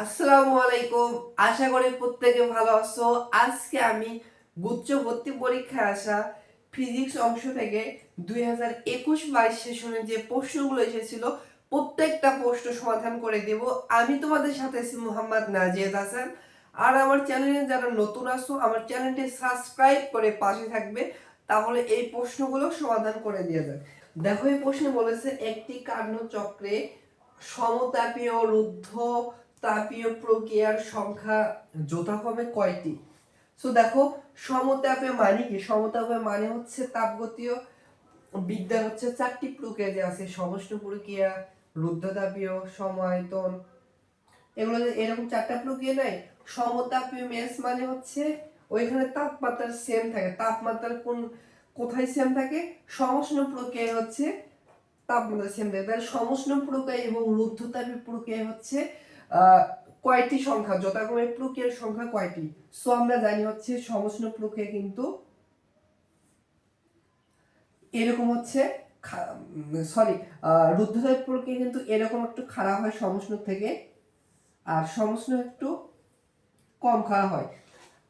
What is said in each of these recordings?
আসসালামু আলাইকুম। আশা করি প্রত্যেকে ভালো আছো। আজকে আমি গুচ্ছ ভর্তি পরীক্ষায় আসা ফিজিক্স অংশ থেকে 2021-22 সেশনে যে প্রশ্নগুলো এসেছিল প্রত্যেকটা প্রশ্ন সমাধান করে দেব। আমি তোমাদের সাথে আছি মোহাম্মদ নাজিয়াদ হাসান। আর আমার চ্যানেলে যারা নতুন আছো আমার চ্যানেলটি সাবস্ক্রাইব করে পাশে থাকবে, তাহলে এই প্রশ্নগুলো সমাধান করে দিয়ে যাবে। দেখো এই প্রশ্নে বলেছে একটি কার্যচক্রে সমতাপীয় রুদ্ধ তাপীয় প্রক্রিয়ার সংখ্যা যথাক্রমে কয়টি? সো দেখো সমতাপে মানে কি? সমতাপে মানে হচ্ছে তাপগতীয় বিদ্যার হচ্ছে চারটি প্রক্রিয়া যে আছে, সমষ্ণ প্রক্রিয়া, রুদ্ধতাপীয়, সমায়তন, এগুলো এরকম চারটা প্রক্রিয়া নাই। সমতাপীয় মেস মানে হচ্ছে ওইখানে তাপমাত্রা সেম থাকে। তাপমাত্রা কোথায় সেম থাকে? সমষ্ণ প্রক্রিয়া হচ্ছে তাপমাত্রা সেম থাকে। তাহলে সমষ্ণ প্রক্রিয়া এবং রুদ্ধতাপীয় প্রক্রিয়া হচ্ছে কয়টি সংখ্যা, যথাক্রমে প্রক্রিয়ার সংখ্যা কয়টি? সো আমরা জানি হচ্ছে সমষ্ণ প্রক্রিয়া কিন্তু এরকম হচ্ছে, সরি, রুদ্ধতাপীয় প্রক্রিয়া কিন্তু এরকম একটু খারাপ হয় সমষ্ণ থেকে, আর সমষ্ণ একটু কম খারাপ হয়।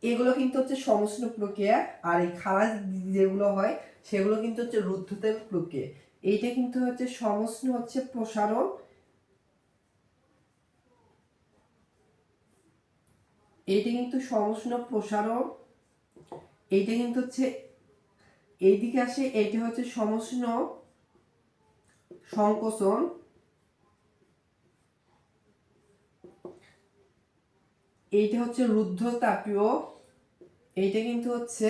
এগুলো কিন্তু হচ্ছে সমষ্ণ প্রক্রিয়া, আর এই খারাপ যেগুলো হয় সেগুলো কিন্তু হচ্ছে রুদ্ধতাপীয় প্রক্রিয়া। এইটা কিন্তু হচ্ছে সমষ্ণ হচ্ছে প্রসারণ, এইটা কিন্তু সমষ্ণ প্রসারণ, এইটা কিন্তু হচ্ছে এইদিকে আসে, এইটা হচ্ছে সমষ্ণ সংকোচন, এইটা হচ্ছে রুদ্ধতাপীয়, এইটা কিন্তু হচ্ছে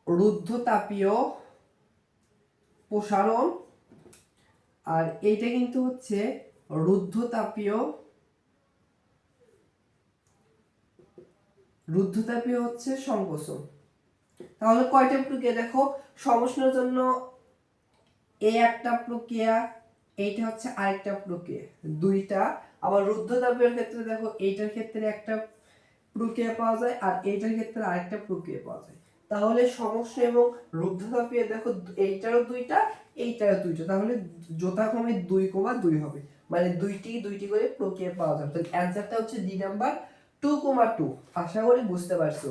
রুদ্ধতাপীয় প্রসারণ, আর এইটা কিন্তু হচ্ছে রুদ্ধতাপীয় রুদ্ধতাপীয় হচ্ছে সংকোচন। তাহলে কয়টা প্রক্রিয়া দেখো? সমষ্ণের জন্য এই একটা প্রক্রিয়া, এইটা হচ্ছে আরেকটা প্রক্রিয়া, দুইটা। আবার রুদ্ধতাপীয় ক্ষেত্রে দেখো এইটার ক্ষেত্রে একটা প্রক্রিয়া পাওয়া যায় আর এইটার ক্ষেত্রে আরেকটা প্রক্রিয়া পাওয়া যায়। তাহলে সমষ্ণ এবং রুদ্ধতাপীয় দেখো এইটারও দুইটা, এইটারও দুইটা, তাহলে যথাক্রমে 2,2 হবে। মানে দুইটি দুইটি করে প্রক্রিয়া পাওয়া যাবে। তাহলে অ্যানসারটা হচ্ছে ডি নাম্বার 2,2। আশা করি বুঝতে পারছো।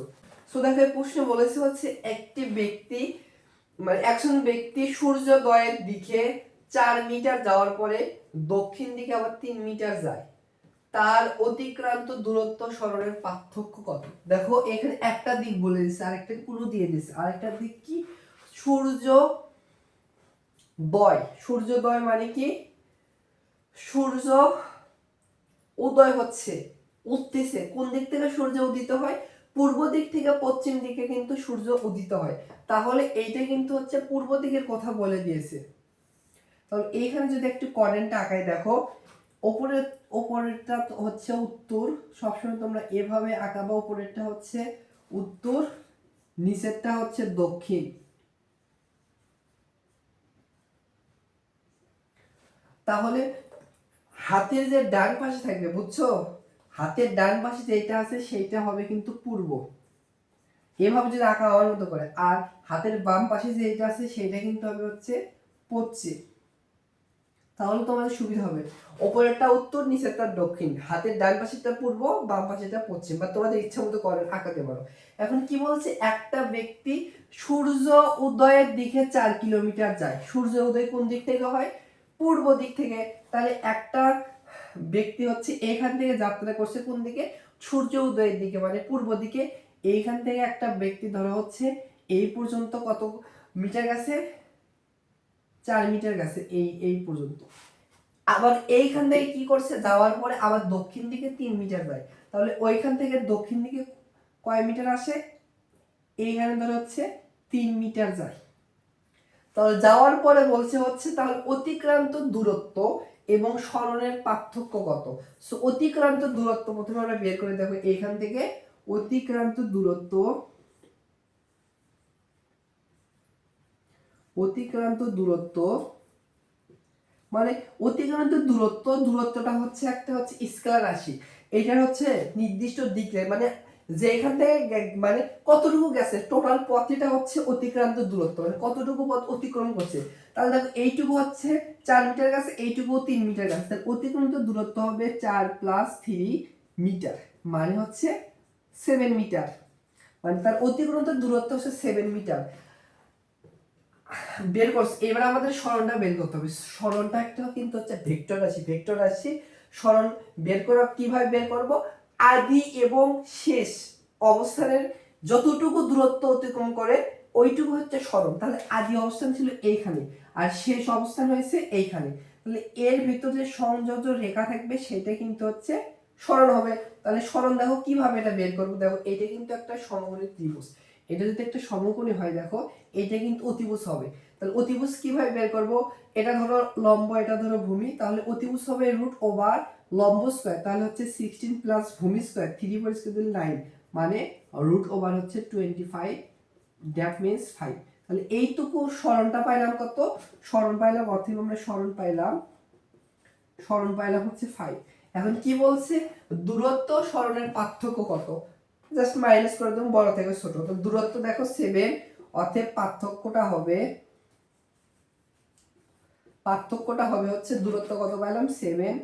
সো দেখো প্রশ্ন বলেছে হচ্ছে একটি ব্যক্তি, মানে একজন ব্যক্তি সূর্যোদয়ের দিকে 4 মিটার যাওয়ার পরে দক্ষিণ দিকে আবার 3 মিটার যায়, তার অতিক্রান্ত দূরত্ব সরণের পার্থক্য কত? দেখো এখানে একটা দিক বলে দিচ্ছে, আরেকটা ক্লু দিয়ে দিচ্ছে। আরেকটা দিক কি? সূর্যোদয়। সূর্যোদয় মানে কি? সূর্য উদয় হচ্ছে, উঠতেছে। কোন দিক থেকে সূর্য উদিত হয়? পূর্ব দিক থেকে পশ্চিম দিকে কিন্তু সূর্য উদিত হয়। তাহলে এইটা কিন্তু হচ্ছে পূর্ব দিকের কথা বলে দিয়েছে। তাহলে এইখানে যদি একটু কর্নারটা আঁকাই দেখো, উপরের উপরেরটা হচ্ছে উত্তর, সবসময় তোমরা এভাবে আঁকাবা। উপরেরটা হচ্ছে উত্তর, নিচেরটা হচ্ছে দক্ষিণ। তাহলে হাতের যে ডান পাশে থাকবে, বুঝছো, হাতের ডান পাশে যেটা আছে সেইটা হবে কিন্তু পূর্ব, এভাবে যদি আঁকা হওয়ার মতো করে। আর হাতের বাম পাশে যেটা আছে সেটা কিন্তু হবে হচ্ছে পশ্চিম। তাহলে তোমাদের সুবিধা হবে। উপরেরটা উত্তর, নিচেরটা দক্ষিণ, হাতের ডান পাশেরটা পূর্ব, বাম পাশেরটা পশ্চিম, বা তোমাদের ইচ্ছা মতো করে আঁকাতে পারো। এখন কি বলছে? একটা ব্যক্তি সূর্য উদয়ের দিকে 4 কিলোমিটার যায়। সূর্য উদয় কোন দিক থেকে হয়? পূর্ব দিক থেকে। তাহলে একটা ব্যক্তি হচ্ছে এখান থেকে যাত্রা করছে কোন দিকে? সূর্য উদয়ের দিকে, মানে পূর্ব দিকে। এইখান থেকে একটা ব্যক্তি ধরো হচ্ছে এই পর্যন্ত কত মিটার গেছে? 4 মিটার গেছে, এই এই পর্যন্ত। আবার এইখান থেকে কি করছে? যাওয়ার পরে আবার দক্ষিণ দিকে 3 মিটার যায়। তাহলে ওইখান থেকে দক্ষিণ দিকে কয় মিটার আসে? এইখানে ধরো হচ্ছে 3 মিটার যায়। তাহলে যাওয়ার পরে বলছে হচ্ছে তাহলে অতিক্রান্ত দূরত্ব এবং সরণের পার্থক্য কত? সো অতিক্রান্ত দূরত্ব প্রথমে আমরা বের করে দেখো। এইখান থেকে অতিক্রান্ত দূরত্ব, অতিক্রান্ত দূরত্ব মানে অতিক্রান্ত দূরত্বটা হচ্ছে একটা হচ্ছে স্কেলার রাশি। এটা হচ্ছে নির্দিষ্ট দিকে, মানে যে এখান থেকে মানে কতটুকু গেছে, টোটাল পথটা হচ্ছে অতিক্রান্ত দূরত্ব, মানে কতটুকু পথ অতিক্রম করছে। তাহলে দেখো এইটুকু হচ্ছে 4 মিটার গেছে, এইটুকু 3 মিটার গেছে, তাহলে অতিক্রান্ত দূরত্ব হবে 4 + 3 মিটার, মানে হচ্ছে 7 মিটার, মানে তার অতিক্রান্ত দূরত্ব হচ্ছে 7 মিটার বের করছে। এবার আমাদের সরণটা বের করতে হবে। সরণটা একটা কিন্তু হচ্ছে ভেক্টর রাশি, ভেক্টর রাশি সরণ বের করা কিভাবে বের করব, আদি এবং শেষ অবস্থানের যতটুকু দূরত্ব অতিক্রম করে ওইটুকু হচ্ছে সরণ। তাহলে আদি অবস্থান ছিল এইখানে আর শেষ অবস্থান হয়েছে এইখানে, তাহলে এর ভিতরে যে সংযোজ্য রেখা থাকবে সেটা কিন্তু হচ্ছে সরণ হবে। তাহলে সরণ দেখো কিভাবে এটা বের করবো, দেখো এটা কিন্তু একটা সমকোণী ত্রিভুজ, এটা যদি একটা সমকোণী হয় দেখো এটা কিন্তু অতিভুজ হবে। তাহলে অতিভুজ কিভাবে বের করব, এটা ধরো লম্ব, এটা ধরো ভূমি, তাহলে অতিভুজ হবে √ওভার লম্ব স্কয়ার, তাহলে হচ্ছে 16 প্লাস ভূমি স্কয়ার 3 4 9, মানে √ওভার হচ্ছে 25, দ্যাট মিন্স 5। তাহলে এইটুকু সরণটা পাইলাম কত, সরণ পাইলাম অথবা আমরা সরণ পাইলাম হচ্ছে 5। এখন কি বলছে, দূরত্ব সরণের পার্থক্য কত, জাস্ট মাইনাস করে দেবো বড় থেকে ছোট। তো দূরত্ব দেখো 7, অতএব পার্থক্যটা হবে হচ্ছে দূরত্ব কত পাইলাম 7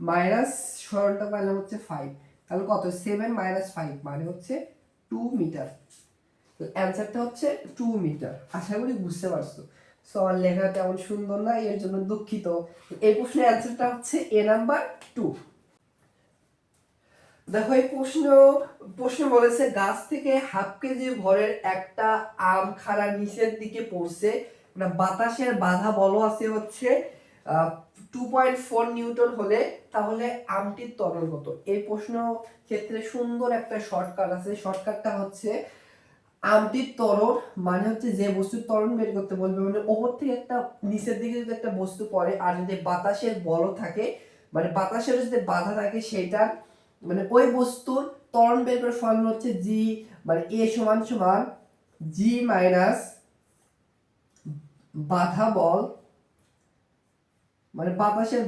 মাইনাস সরণটা পাইলাম হচ্ছে 5, তাহলে কত 7 - 5 মানে হচ্ছে 2 মিটার। তো অ্যানসারটা হচ্ছে 2 মিটার। আশা করি বুঝতে পারছো। সো আমার লেখা তেমন সুন্দর না, এর জন্য দুঃখিত। এই প্রশ্নের অ্যানসারটা হচ্ছে এ নাম্বার 2। দেখো এই প্রশ্ন বলেছে গাছ থেকে হাফ কেজি ভরের একটা আম খাড়া নিচের দিকে পড়ছে, মানে বাতাসের বাধা বল আছে হচ্ছে 2.4 নিউটন হলে তাহলে আমটির ত্বরণ কত। এই প্রশ্ন ক্ষেত্রে সুন্দর একটা শর্টকাট আছে, শর্টকাটটা হচ্ছে আমটির ত্বরণ মানে হচ্ছে যে বস্তুর ত্বরণ বের করতে বলবে, মানে ওপর থেকে একটা নিচের দিকে যদি একটা বস্তু পড়ে আর যদি বাতাসের বল থাকে, মানে বাতাসের যদি বাধা থাকে সেটা মানে ওই বস্তুর ত্বরণ বের করার ফর্মুলা হচ্ছে জি, মানে এ সমান সমান জি মাইনাস বাধা বল, মানে বাতাসের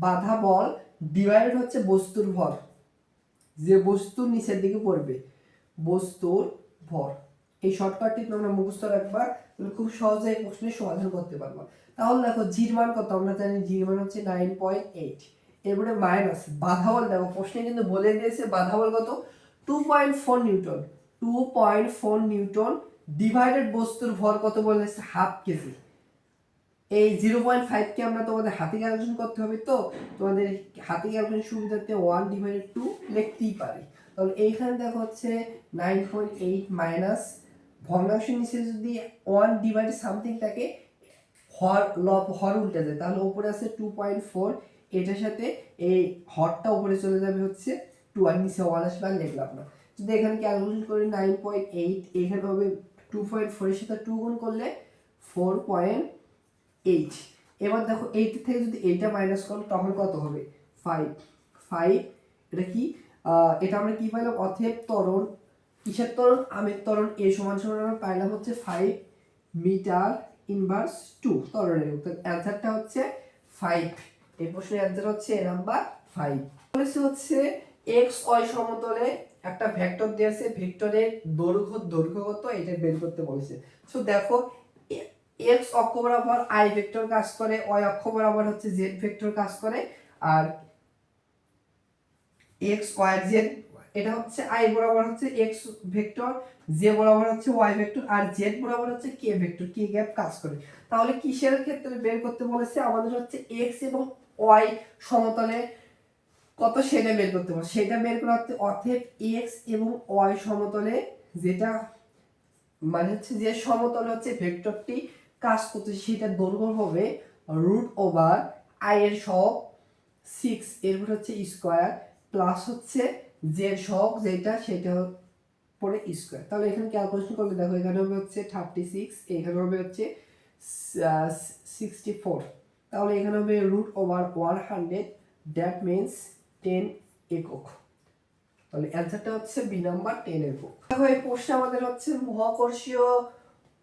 বাধা বল ডিভাইডেড হচ্ছে বস্তুর ভর, যে বস্তু নিচের দিকে পড়বে বস্তুর ভর। এই শর্টকাটটি তোমরা মুখস্থ রাখবা, তুমি খুব সহজে এই প্রশ্নের সমাধান করতে পারবা। তাহলে দেখো জির মান কত, আমরা জানি জির মান হচ্ছে 9.8, এরপরে মাইনাস বাধা বল, দেখো প্রশ্নে কিন্তু বলে দিয়েছে বাধা বল কত 2.4 নিউটন, 2.4 নিউটন ডিভাইডেড বস্তুর ভর কত বলেছে হাফ কেজি। এই 0.5 কে আমরা তোমাদের হাতে ক্যালকুলেশন করতে হবে, তো তোমাদের হাতে ক্যালকুলেশন সুবিধার্থে 1/2 লিখতেই পারি। তাহলে এইখানে দেখো হচ্ছে 9.8 মাইনাস ভগ্নাংশের নিচে যদি 1 সামথিং থাকে হর উল্টে যায়, তাহলে উপরে আছে 2.4, এটার সাথে এই হরটা উপরে চলে যাবে হচ্ছে 2 আর নিচে 1 আসবে আর লিখলাম না। যদি এখানে ক্যালকুলেশন করি 9.8, এখানে হবে 2.4 এর সাথে 2 গুণ করলে 4.8। এবার দেখো 8 থেকে যদি এইটা মাইনাস করো তখন কত হবে 5। এটা কি এটা আমরা কি পাইলাম, অতএব ত্বরণ, কিসের ত্বরণ, আমের ত্বরণ, এ সমান সমান আমরা পাইলাম হচ্ছে 5 মিটার ইনভার্স 2 ত্বরণের উত্তর। অ্যানসারটা হচ্ছে 5। এই প্রশ্নের অ্যানসার হচ্ছে এ নাম্বার 5। বলেছে হচ্ছে x y সমতলে একটা ভেক্টর দিয়েছে, ভেক্টরের দৈর্ঘ্য কত এটা বের করতে বলেছে। সো দেখো x অক্ষ বরাবর i ভেক্টর কাজ করে, y অক্ষ বরাবর হচ্ছে z ভেক্টর কাজ করে, আর x y z এটা হচ্ছে i বরাবর হচ্ছে x ভেক্টর, z বরাবর হচ্ছে y ভেক্টর, আর z বরাবর হচ্ছে k ভেক্টর, k গ্যাপ কাজ করে। তাহলে কিসের ক্ষেত্রে বের করতে বলেছে, আমাদের হচ্ছে x এবং y সমতলে কত সেটা বের করতে বলেছে, সেটা বের করতে অতএব x এবং y সমতলে যেটা মানে হচ্ছে যে সমতলে হচ্ছে ভেক্টরটি কাজ করতে সেটা দৈর্ঘ্য হবে √i এর সহগ 6, এরপর হচ্ছে স্কয়ার প্লাস হচ্ছে z এর সহগ যেটা সেটা পরে স্কয়ার। তাহলে এখানে ক্যালকুলেশন করলে দেখো এখানে হবে হচ্ছে 36, এখানে হবে হচ্ছে 64, তাহলে এখানে হবে √100, দ্যাট মিন্স 10 একক। তাহলে অ্যানসারটা হচ্ছে বি নাম্বার 10 একক। দেখো এই প্রশ্নে আমাদের হচ্ছে মহাকর্ষীয়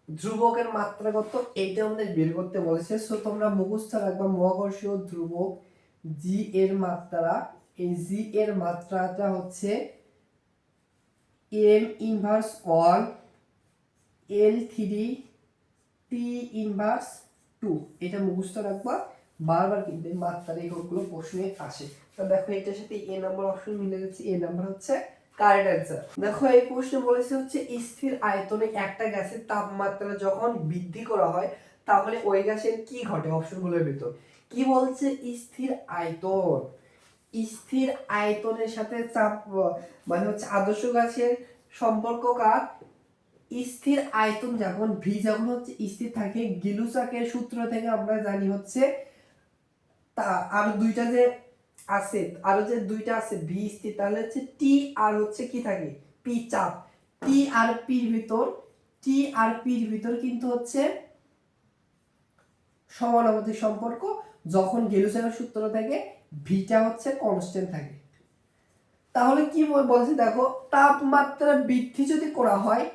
ধ্রুবকের মাত্রা কত এইটা আমাদের বের করতে বলেছে। সো তোমরা মুখস্থ রাখবা মহাকর্ষীয় ধ্রুবক জি এর মাত্রা, এই জি এর মাত্রাটা হচ্ছে M inverse 1 L 3 T inverse 2, এটা মুখস্থ রাখবা বারবার, কিন্তু এই মাত্রার এইগুলো প্রশ্নে আসে। তো দেখো এটার সাথে এ নাম্বার অপশন মিলে গেছে, এ নাম্বার হচ্ছে কারেক্ট অ্যান্সার। দেখো এই প্রশ্নে বলেছে হচ্ছে স্থির আয়তনে একটা গ্যাসের তাপমাত্রা যখন বৃদ্ধি করা হয় তাহলে ওই গ্যাসের কি ঘটে অপশনগুলোর ভিতর। কি বলছে, স্থির আয়তন, স্থির আয়তনের সাথে চাপ মানে হচ্ছে আদর্শ গ্যাসের সম্পর্ক কার, স্থির আয়তন যখন ভি যখন হচ্ছে স্থির থাকে, গিলুসাকের সূত্র থেকে আমরা জানি হচ্ছে তা আর দুইটা যে আছে, আরো যে দুইটা আছে ভি স্থির, তাহলে হচ্ছে টি আর হচ্ছে কি থাকে পি চাপ, টি আর পির ভিতর, টি আর পির ভিতর কিন্তু হচ্ছে সমানুপাতিক সম্পর্ক, যখন গেলুসাকের সূত্র থেকে ভিটা হচ্ছে কনস্ট্যান্ট থাকে। তাহলে কি বলছে দেখো, তাপমাত্রা বৃদ্ধি যদি করা হয়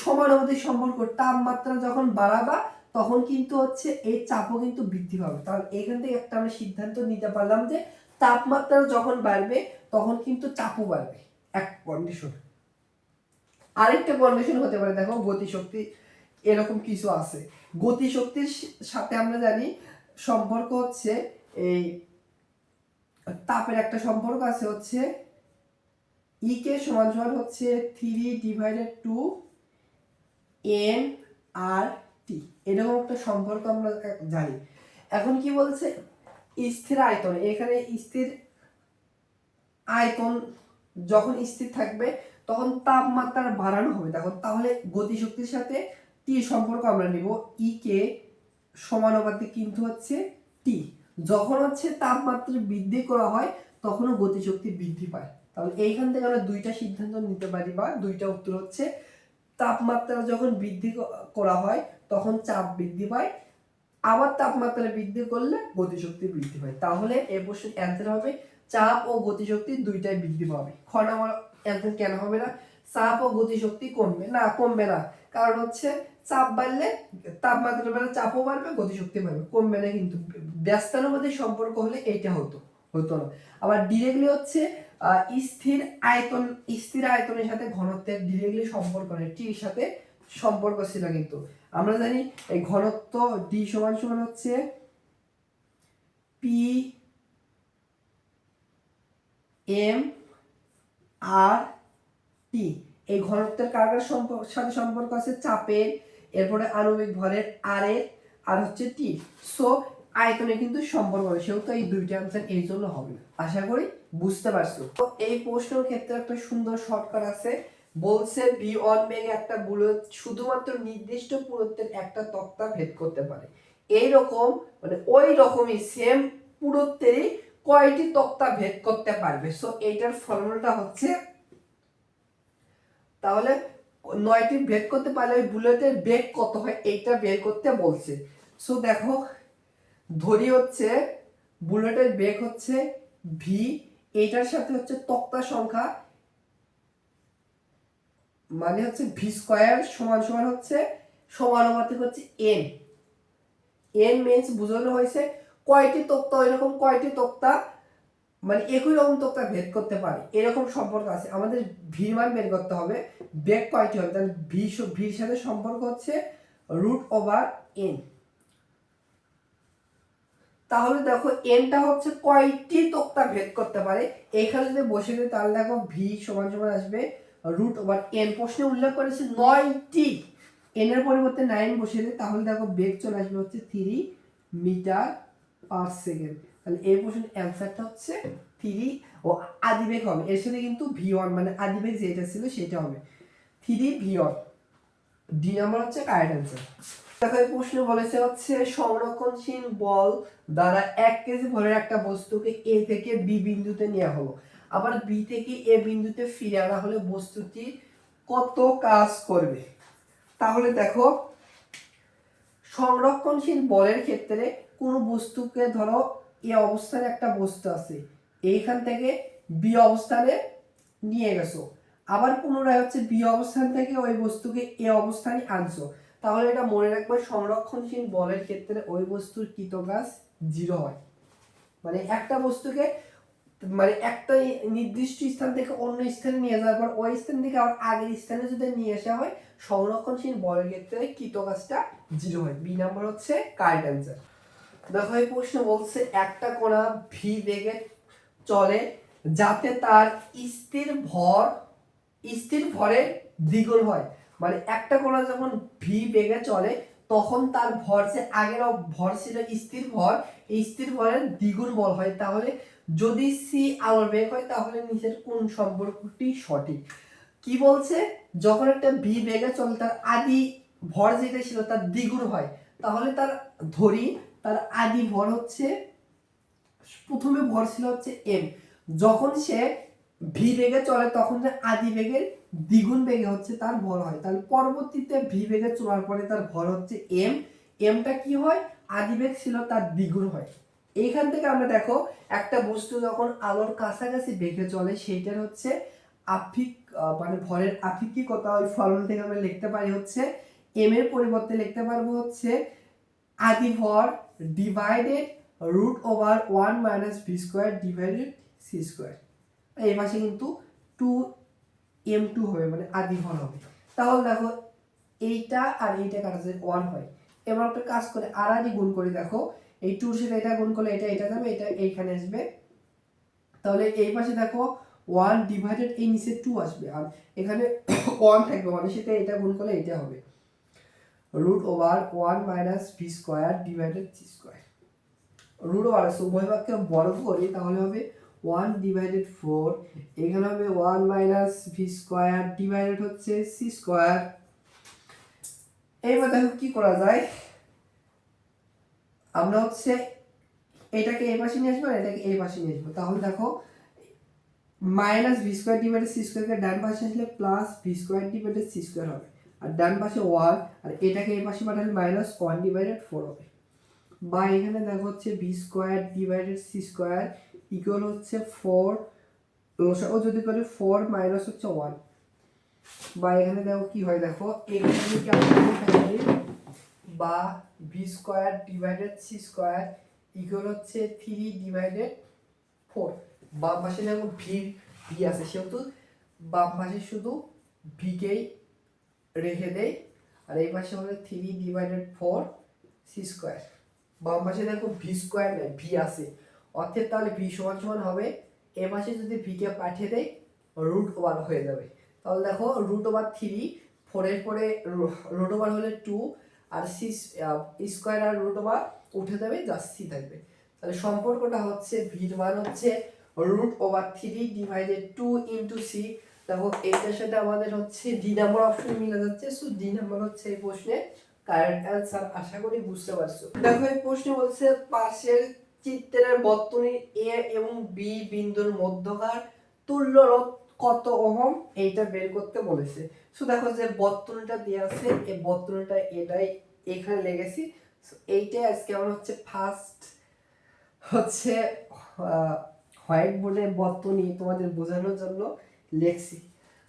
সমানুপাতিক সম্পর্ক, তাপমাত্রা যখন বাড়াবা তখন কিন্তু হচ্ছে এই চাপও কিন্তু বৃদ্ধি পাবে। তাহলে এখান থেকে একটা আমরা সিদ্ধান্ত নিতে পারলাম যে তাপমাত্রা যখন বাড়বে তখন কিন্তু চাপও বাড়বে, এক কন্ডিশন। আরেকটা কন্ডিশন হতে পারে, দেখো গতিশক্তি এরকম কিছু আছে, গতিশক্তির সাথে আমরা জানি সম্পর্ক হচ্ছে এই তাপের একটা সম্পর্ক আছে হচ্ছে ই কে সমান সমান হচ্ছে 3/2 এন আর টি, এরকম একটা সম্পর্ক আমরা জানি। এখন কি বলছে, স্থির আয়তন, এখানে স্থির আয়তন যখন স্থির থাকবে তখন তাপমাত্রা বাড়ানো হবে, দেখো তাহলে গতিশক্তির সাথে টি সম্পর্ক আমরা নিব, ই কে সমানুপাতিক কিন্তু হচ্ছে টি, যখন হচ্ছে তাপমাত্রা বৃদ্ধি করা হয় তখনও গতিশক্তি বৃদ্ধি পায়। তাহলে এইখান থেকে আমরা দুইটা সিদ্ধান্ত নিতে পারি বা দুইটা উত্তর হচ্ছে, তাপমাত্রা যখন বৃদ্ধি করা হয় তখন চাপ বৃদ্ধি পায়, আবার তাপমাত্রা বৃদ্ধি করলে গতিশক্তি বৃদ্ধি পায়। তাহলে এই প্রশ্নের অ্যান্সার হবে চাপ ও গতিশক্তি দুইটাই বৃদ্ধি পাবে। খ নাম্বার অ্যান্সার কেন হবে না, চাপ ও গতিশক্তি কমবে না, কমবে না, কারণ হচ্ছে চাপ বাড়লে তাপমাত্রা বাড়লে চাপও বাড়বে, গতিশক্তি বাড়বে, কমবে না। কিন্তু ব্যস্তানুপাতিক সম্পর্ক হলে এইটা হতো না। আবার ডিরেক্টলি হচ্ছে স্থির আয়তন, স্থির আয়তনের সাথে ঘনত্বের ডিরেক্টলি সম্পর্ক নেই, টির সাথে সম্পর্ক ছিল। কিন্তু আমরা জানি এই ঘনত্ব ডি সমান সমান হচ্ছে পি এম আর টি, এই ঘনত্বের কার সাথে সম্পর্ক আছে, চাপের, এরপরে আণবিক ভরের আর এর, আর হচ্ছে টি। সো আয়তনে কিন্তু সম্পর্ক হবে, সেহেতু এই দুইটা আনসার এই জন্য হবে। আশা করি বুঝতে পারছো। তো এই প্রশ্নের ক্ষেত্রে একটা সুন্দর শর্টকাট আছে, বলছে v1 বেগে একটা বুলেট শুধুমাত্র নির্দিষ্ট পুরুত্বের একটা তক্তা ভেদ করতে পারে। এইরকম মানে ওই রকমই সেম পুরুত্বেরই কয়টি তক্তা ভেদ করতে পারবে। সো এইটার ফর্মুলাটা হচ্ছে, তাহলে 9টি ভেদ করতে পারলে ওই বুলেটের বেগ কত হয় এইটা বের করতে বলছে। সো দেখো ধরি হচ্ছে বুলেটের বেগ হচ্ছে ভি, এইটার সাথে হচ্ছে তক্তা সংখ্যা মানে হচ্ছে ভি স্কয়ার সমান সমান হচ্ছে সমানুপাতিক হচ্ছে এন, এন মিন্স বোঝানো হয়েছে কয়টি তক্তা, এরকম কয়টি তক্তা মানে একই রকম তক্তা ভেদ করতে পারে, এরকম সম্পর্ক আছে। আমাদের ভির মান বের করতে হবে, বেগ কয়টি হবে, তাহলে ভির সাথে সম্পর্ক হচ্ছে √n। তাহলে দেখো এনটা হচ্ছে কয়টি তক্তা ভেদ করতে পারে, এখানে যদি বসে দিই তাহলে দেখো ভি সমান সমান আসবে √n। প্রশ্নে উল্লেখ করেছে 9টি, এন এর পরিবর্তে 9 বসিয়ে দিই তাহলে দেখো বেগ চলে আসবে হচ্ছে 3 মিটার পার সেকেন্ড। তাহলে এই প্রশ্নের অ্যান্সারটা হচ্ছে 3, ও আদিবেগ হবে এর সাথে কিন্তু v1 মানে আদিবেগ যেটা ছিল সেটা হবে 3v1, ডি নাম্বার হচ্ছে কারেক্ট অ্যান্সার। দেখো এই প্রশ্ন বলেছে হচ্ছে সংরক্ষণশীল বল দ্বারা 1 কেজি ভরের একটা বস্তুকে এ থেকে বি বিন্দুতে নেওয়া হলো, আবার বি থেকে এ বিন্দুতে ফিরে আনা হলে বস্তুটি কত কাজ করবে। তাহলে দেখো সংরক্ষণশীল বলের ক্ষেত্রে কোনো বস্তুকে ধরো এ অবস্থানে একটা বস্তু আছে, এইখান থেকে বি অবস্থানে নিয়ে গেছো, আবার পুনরায় হচ্ছে বি অবস্থান থেকে ওই বস্তুকে এ অবস্থানে আনছো, তাহলে এটা মনে রাখবে সংরক্ষণশীল বলের ক্ষেত্রে ওই বস্তুর কৃত কাজ 0 হয়। মানে একটা বস্তুকে মানে একটা নির্দিষ্ট স্থান থেকে অন্য স্থানে নিয়ে যাওয়ার পর ওই স্থান থেকে আবার আগের স্থানে যদি নিয়ে আসা হয় সংরক্ষণশীল বলের ক্ষেত্রে কৃত কাজটা 0 হয়। বি নাম্বার হচ্ছে কারেক্ট অ্যান্সার। দেখো এই প্রশ্ন বলছে একটা কণা ভি বেগে চলে যাতে তার স্থির ভরের দ্বিগুণ হয়। মানে একটা কণা যখন ভি বেগে চলে তখন তার ভর যে আগের ভর ছিল স্থির ভর, এই স্থির ভরের দ্বিগুণ বল হয়। তাহলে যদি সি আলোর বেগ হয় তাহলে নিচের কোন সম্পর্কটি সঠিক? কি বলছে, যখন একটা ভি বেগে চলে তার আদি ভর যেটা ছিল তার দ্বিগুণ হয়, তাহলে তার ধরি তার আদি ভর হচ্ছে, প্রথমে ভর ছিল হচ্ছে এম, যখন সে ভি বেগে চলে তখন যে আদি বেগের দ্বিগুণ বেগে হচ্ছে তার ভর হয়। তাহলে পরবর্তীতে ভি বেগে চলার পরে তার ভর হচ্ছে এম, এমটা কি হয়, আদি বেগ ছিল তার দ্বিগুণ হয়। এইখান থেকে আমরা দেখো একটা বস্তু যখন আলোর কাছাকাছি বেগে চলে সেইটার হচ্ছে আপেক্ষিক মানে ভরের আপেক্ষিকতা, ওই ফর্মুলা থেকে আমরা লিখতে পারি হচ্ছে এম এর পরিবর্তে লিখতে পারবো হচ্ছে আদি ভর divided √1 - v square divided c square. এই পাশে কিন্তু 2m2 হবে, মানে আদি ভর হবে। তাহলে দেখো এইটা আর এইটা কাটা যায় 1 হয়। এবার একটা কাজ করে আর আদি গুণ করে দেখো, এই 2 এর সাথে এটা গুণ করলে এটা যাবে, এটা এইখানে আসবে। তাহলে এই পাশে দেখো 1 ডিভাইডেড এই নিচে 2 আসবে, আর এখানে 1 থাকবে, মানে সাথে এটা গুণ করলে এটা হবে √1 - v square divided c square. √1 আছে, উভয় পক্ষকে বর্গ করি তাহলে হবে 1/4, এখানে হবে 1 - v স্কয়ার ডিভাইডেড হচ্ছে c স্কয়ার। এইবার দেখো কি করা যায়, আমরা হচ্ছে এটাকে এই পাশে নিয়ে আসবো আর এটাকে এই পাশে নিয়ে আসবো। তাহলে দেখো -v স্কয়ার ডিভাইডেড c স্কয়ারকে ডান পাশে আসলে +v square divided c square হবে, আর ডান পাশে 1, আর এটাকে এই পাশে পাঠালে -1/4 হবে। বা এখানে দেখো হচ্ছে v square divided c square equal হচ্ছে 4, ও যদি করে 4 মাইনাস হচ্ছে 1, বা এখানে দেখো কি হয়, দেখো এখানে কি আমরা বা v square divided c square equal হচ্ছে 3/4। বাম পাশে দেখো v আছে, সেহেতু বাম পাশে শুধু v কেই রেখে দেই, আর এই পাশে হলো 3/4 c স্কয়ার। বাম পাশে দেখো v স্কয়ার নাই, v আছে, অর্থাৎ তাহলে v সমান হবে, এই পাশে যদি v কে পাঠিয়ে দেই √1 হয়ে যাবে। তাহলে দেখো √3, 4 এর পরে √1 হলে 2, আর c স্কয়ার আর √1 উঠে যাবে, জাস্ট c থাকবে। তাহলে সম্পর্কটা হচ্ছে v এর মান হচ্ছে √3/2 * c। দেখো এইটার সাথে আমাদের হচ্ছে ডি নাম্বার অপশন মিলে যাচ্ছে, সো ডি নাম্বার হচ্ছে এই প্রশ্নে কারেক্ট অ্যান্সার। আশা করি বুঝতে পারছো। দেখো এই প্রশ্নে বলছে পাশের চিত্রের বর্তনীর এ এবং বি বিন্দুর মধ্যকার তুল্য রোধ কত ওহম, এইটা বের করতে বলেছে। সো দেখো যে বর্তনীটা দেয়া আছে, এই বর্তনীটা এটাই এখানে লেগেছি। এইটা আজকে আমরা হচ্ছে ফার্স্ট হচ্ছে হোয়াইট বোর্ডে বর্তনী তোমাদের বোঝানোর জন্য লেখছি।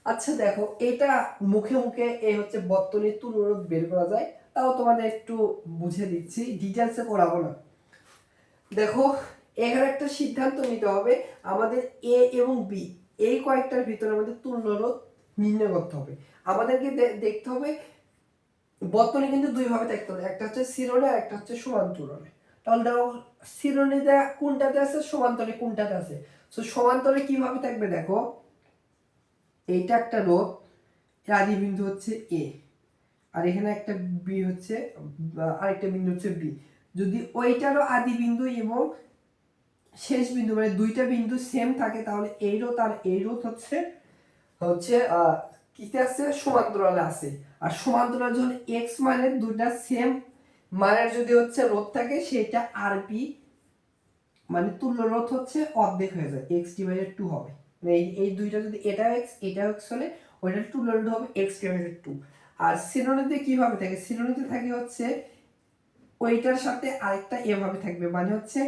আচ্ছা দেখো এটা মুখে মুখে এই হচ্ছে বর্তনীর তুল্য রোধ বের করা যায়, তাও তোমাদের একটু বুঝে দিচ্ছি, ডিটেলসে করাবো না। দেখো এখানে একটা সিদ্ধান্ত নিতে হবে, আমাদের এ এবং বি এই কয়েকটার ভিতরে আমাদের তুল্য রোধ নির্ণয় করতে হবে। আমাদেরকে দেখতে হবে বর্তনী কিন্তু দুই ভাবে দেখতে হবে, একটা হচ্ছে শিরোনে আর একটা হচ্ছে সমান্তরালে। তাহলে দেখো শিরোনীতে কোনটাতে আছে, সমান্তরালে কোনটাতে আছে। সো সমান্তরালে কিভাবে থাকবে, দেখো এইটা একটা রোধ, আদি বিন্দু হচ্ছে এ, আর এখানে একটা বি হচ্ছে, আরেকটা বিন্দু হচ্ছে বি। যদি ওইটারও আদি বিন্দু এবং শেষ বিন্দু মানে দুইটা বিন্দু সেম থাকে, তাহলে এই রোধ আর এই রোধ হচ্ছে হচ্ছে কিতে আছে, সমান্তরালে আছে। আর সমান্তরাল যখন এক্স মানে দুইটা সেম মানের যদি হচ্ছে রোধ থাকে, সেটা আর বি মানে তুল্য রোধ হচ্ছে অর্ধেক হয়ে যায়, x/2 হবে। মানে এই দুইটা যদি এটা x হলে ওইটার তুল্য রোধ হবে x/2। আর শিরোনীতে কিভাবে থাকে, শিরোনীতে থাকে হচ্ছে ওইটার সাথে আরেকটা এভাবে থাকবে, মানে হচ্ছে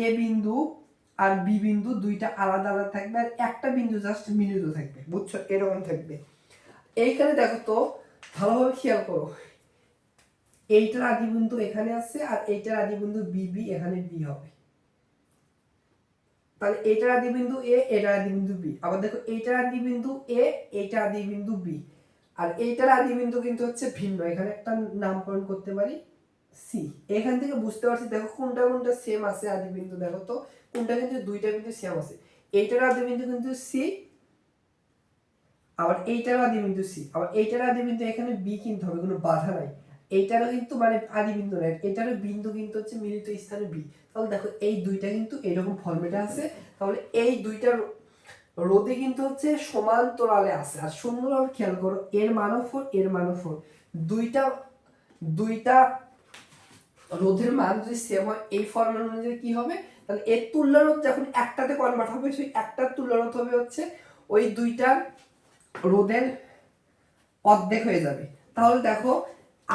এ বিন্দু আর বি বিন্দু দুইটা আলাদা আলাদা থাকবে, আর একটা বিন্দু জাস্ট মিলিত থাকবে, বুঝছো, এরকম থাকবে। এইখানে দেখো তো ভালোভাবে খেয়াল করো, এইটার আদি বিন্দু এখানে আছে আর এইটার আদি বিন্দু বি এখানে বি হবে, তাহলে এইটার আদি বিন্দু এ, এটার আদি বিন্দু বি। আবার দেখো এইটার আদি বিন্দু এ, এইটার আদি বিন্দু বি, আর এইটার আদি বিন্দু কিন্তু হচ্ছে ভিন্ন। এখানে একটা নামকরণ করতে পারি সি। এখান থেকে বুঝতে পারছি দেখো কোনটা কোনটা সেম আছে আদি বিন্দু। দেখো তো কোনটা কিন্তু দুইটা কিন্তু সেম আছে। এইটার আদি বিন্দু কিন্তু সি, আবার এইটার আদি বিন্দু সি, আবার এইটার আদি বিন্দু এখানে বি কিনতে হবে, কোনো বাধা নাই। এইটারও কিন্তু মানে আদি বিন্দু নাই, এটারও বিন্দু কিন্তু হচ্ছে মিলিত স্থানে বি। তাহলে দেখো এই দুইটা কিন্তু এরকম ফরম্যাটে আছে। তাহলে এই দুইটা রোধে কিন্তু হচ্ছে সমান্তরালে আছে। আর সুন্দরভাবে খেয়াল করো, এর মানও 4, এর মানও 4, দুইটা দুইটা রোধের মান যদি সেম হয় এই ফর্মুলা অনুযায়ী কি হবে, তাহলে এর তুল্য রোধ যখন একটাতে কনভার্ট হবে, সেই একটার তুল্য রোধ হবে হচ্ছে ওই দুইটার রোধের অর্ধেক হয়ে যাবে। তাহলে দেখো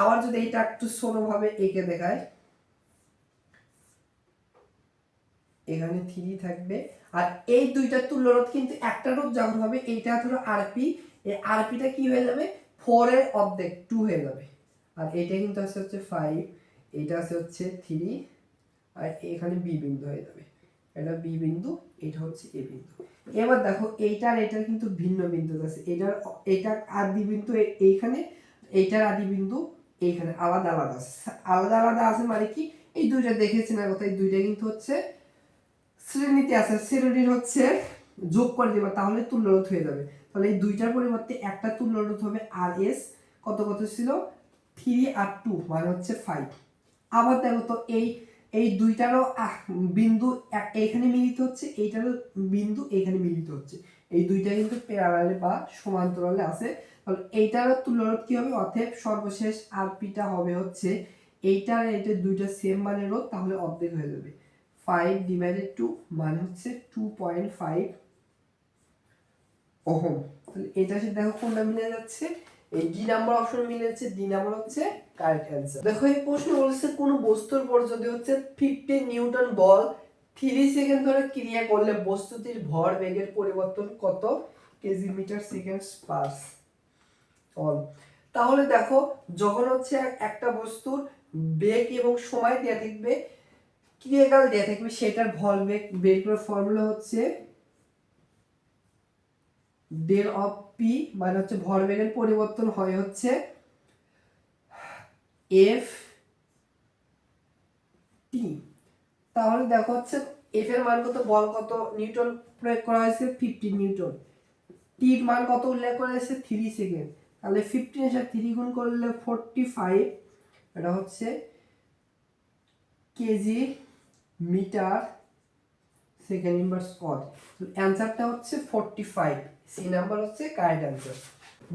আবার যদি এটা একটু ছোটভাবে এঁকে দেখায়, এখানে 3 থাকবে, আর এই দুইটার তুল্য রোধ কিন্তু একটা রোধ যখন হবে, এইটা ধরো আরপি, এই আরপিটা কি হয়ে যাবে 4 এর অর্ধেক 2 হয়ে যাবে। আর এইটা কিন্তু আছে হচ্ছে 5, এটা আছে হচ্ছে 3, আর এখানে বি বিন্দু হয়ে যাবে। এটা বি বিন্দু, এটা হচ্ছে এ বিন্দু। এবার দেখো এইটার এটার কিন্তু ভিন্ন বিন্দু আছে। এটার আদি বিন্দু এইখানে, এইটার আদি বিন্দু এইখানে আলাদা আলাদা আছে। আলাদা আলাদা আছে মানে কি, এই দুইটা দেখেছি না কথা, এই দুইটা কিন্তু হচ্ছে শ্রেণীতে আছে, শ্রেণীর হচ্ছে যোগ করে দেবা, তাহলে তুল্য রোধ হয়ে যাবে। তাহলে এই দুইটার পরিবর্তে একটা তুল্য রোধ হবে আর এস, কত কত ছিল 3 আর 2 মানে হচ্ছে 5। আবার দেখো তো এই এই দুইটারও বিন্দু এইখানে মিলিত হচ্ছে, এইটারও বিন্দু এইখানে মিলিত হচ্ছে, এই দুইটা কিন্তু প্যারালালে বা সমান্তরালে আছে। তাহলে এইটারও তুল্যরোধ কি হবে, অতএব সর্বশেষ আরপিটা হবে হচ্ছে এইটার এটা দুইটা সেম মানের রোধ, তাহলে অর্ধেক হয়ে যাবে। 5/2 মানে হচ্ছে 2.5 ওহম। তাহলে এটার সাথে দেখো কোনটা মিলে যাচ্ছে, এই ডি নাম্বার অপশন মিলে যাচ্ছে, ডি নাম্বার হচ্ছে কারেক্ট অ্যান্সার। দেখো এই প্রশ্ন বলেছে কোন বস্তুর উপর যদি হচ্ছে 50 নিউটন বল 3 সেকেন্ড ধরে ক্রিয়া করলে বস্তুটির ভর বেগের পরিবর্তন কত KG metre second per all. তাহলে দেখো যখন হচ্ছে একটা বস্তুর বেগ এবং সময় দেয়া থাকবে, ক্রিয়াকাল দেয়া থাকবে, সেটার ভর বেগ বের করার ফর্মুলা হচ্ছে ডেল অফ পি, মানে হচ্ছে ভরবেগের পরিবর্তন হয় হচ্ছে এফ টি। তাহলে দেখো হচ্ছে এফ এর মান কত, বল কত নিউটন প্রয়োগ করা হয়েছে 50 নিউটন, টি এর মান কত উল্লেখ করা হয়েছে 3 সেকেন্ড। তাহলে 15 এর সাথে 3 গুণ করলে 45, এটা হচ্ছে কেজি মিটার সেকেন্ড ইনভার্স অড। অ্যানসারটা হচ্ছে 45, সি নাম্বার হচ্ছে কারেক্ট অ্যানসার।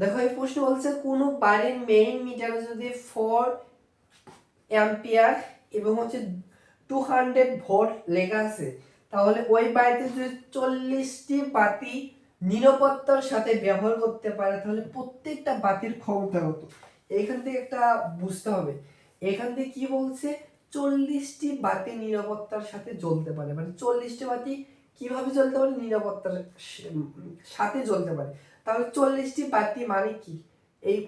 দেখো এই প্রশ্ন বলছে কোন বাড়ির মেইন মিটারে যদি 4 অ্যাম্পিয়ার এবং হচ্ছে 200 ভোল্ট লেখা আছে, তাহলে ওই বাড়িতে যদি 40টি বাতি নিরাপত্তার সাথে ব্যবহার করতে পারে, তাহলে প্রত্যেকটা বাতির ক্ষমতা কত। এখান থেকে একটা বুঝতে হবে, এখান থেকে কি বলছে 40টি বাতি নিরাপত্তার সাথে জ্বলতে পারে, মানে 40টি বাতি কিভাবে জ্বলতে পারে, নিরাপত্তার সাথে জ্বলতে পারে। তাহলে 40টি বাতি মানে কি, এই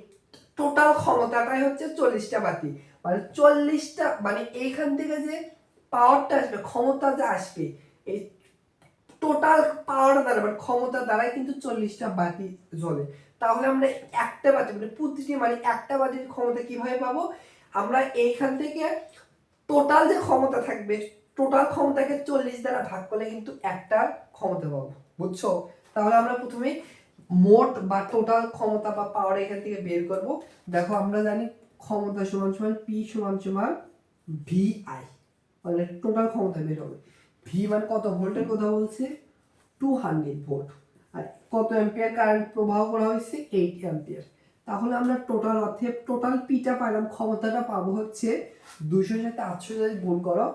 টোটাল ক্ষমতাটাই হচ্ছে 40টা বাতি, মানে 40টা মানে এইখান থেকে যে পাওয়ারটা আসবে, ক্ষমতা যে আসবে, এই টোটাল পাওয়ার দ্বারা মানে ক্ষমতা দ্বারাই কিন্তু 40টা বাতি জ্বলে। তাহলে আমরা একটা বাতি মানে প্রতিটি মানে একটা বাতির ক্ষমতা কিভাবে পাবো, আমরা এইখান থেকে টোটাল যে ক্ষমতা থাকবে, টোটাল ক্ষমতাকে 40 দ্বারা ভাগ করলে কিন্তু একটা ক্ষমতা পাবো, বুঝছো। তাহলে আমরা প্রথমে মোট বা টোটাল ক্ষমতা বা পাওয়ার এখান থেকে বের করব। দেখো আমরা জানি ক্ষমতা সমান সমান পি সমান সমান ভি আই, মানে টোটাল ক্ষমতা বের হবে। ভি মানে কত ভোল্টের কথা বলছে 200 ভোল্ট, আর কত অ্যাম্পিয়ার কারেন্ট প্রবাহ করা হয়েছে 8 অ্যাম্পিয়ার। তাহলে আমরা টোটাল অর্থে টোটাল পিটা পাইলাম, ক্ষমতাটা পাবো হচ্ছে 200 সাথে 800 যদি গুণ করো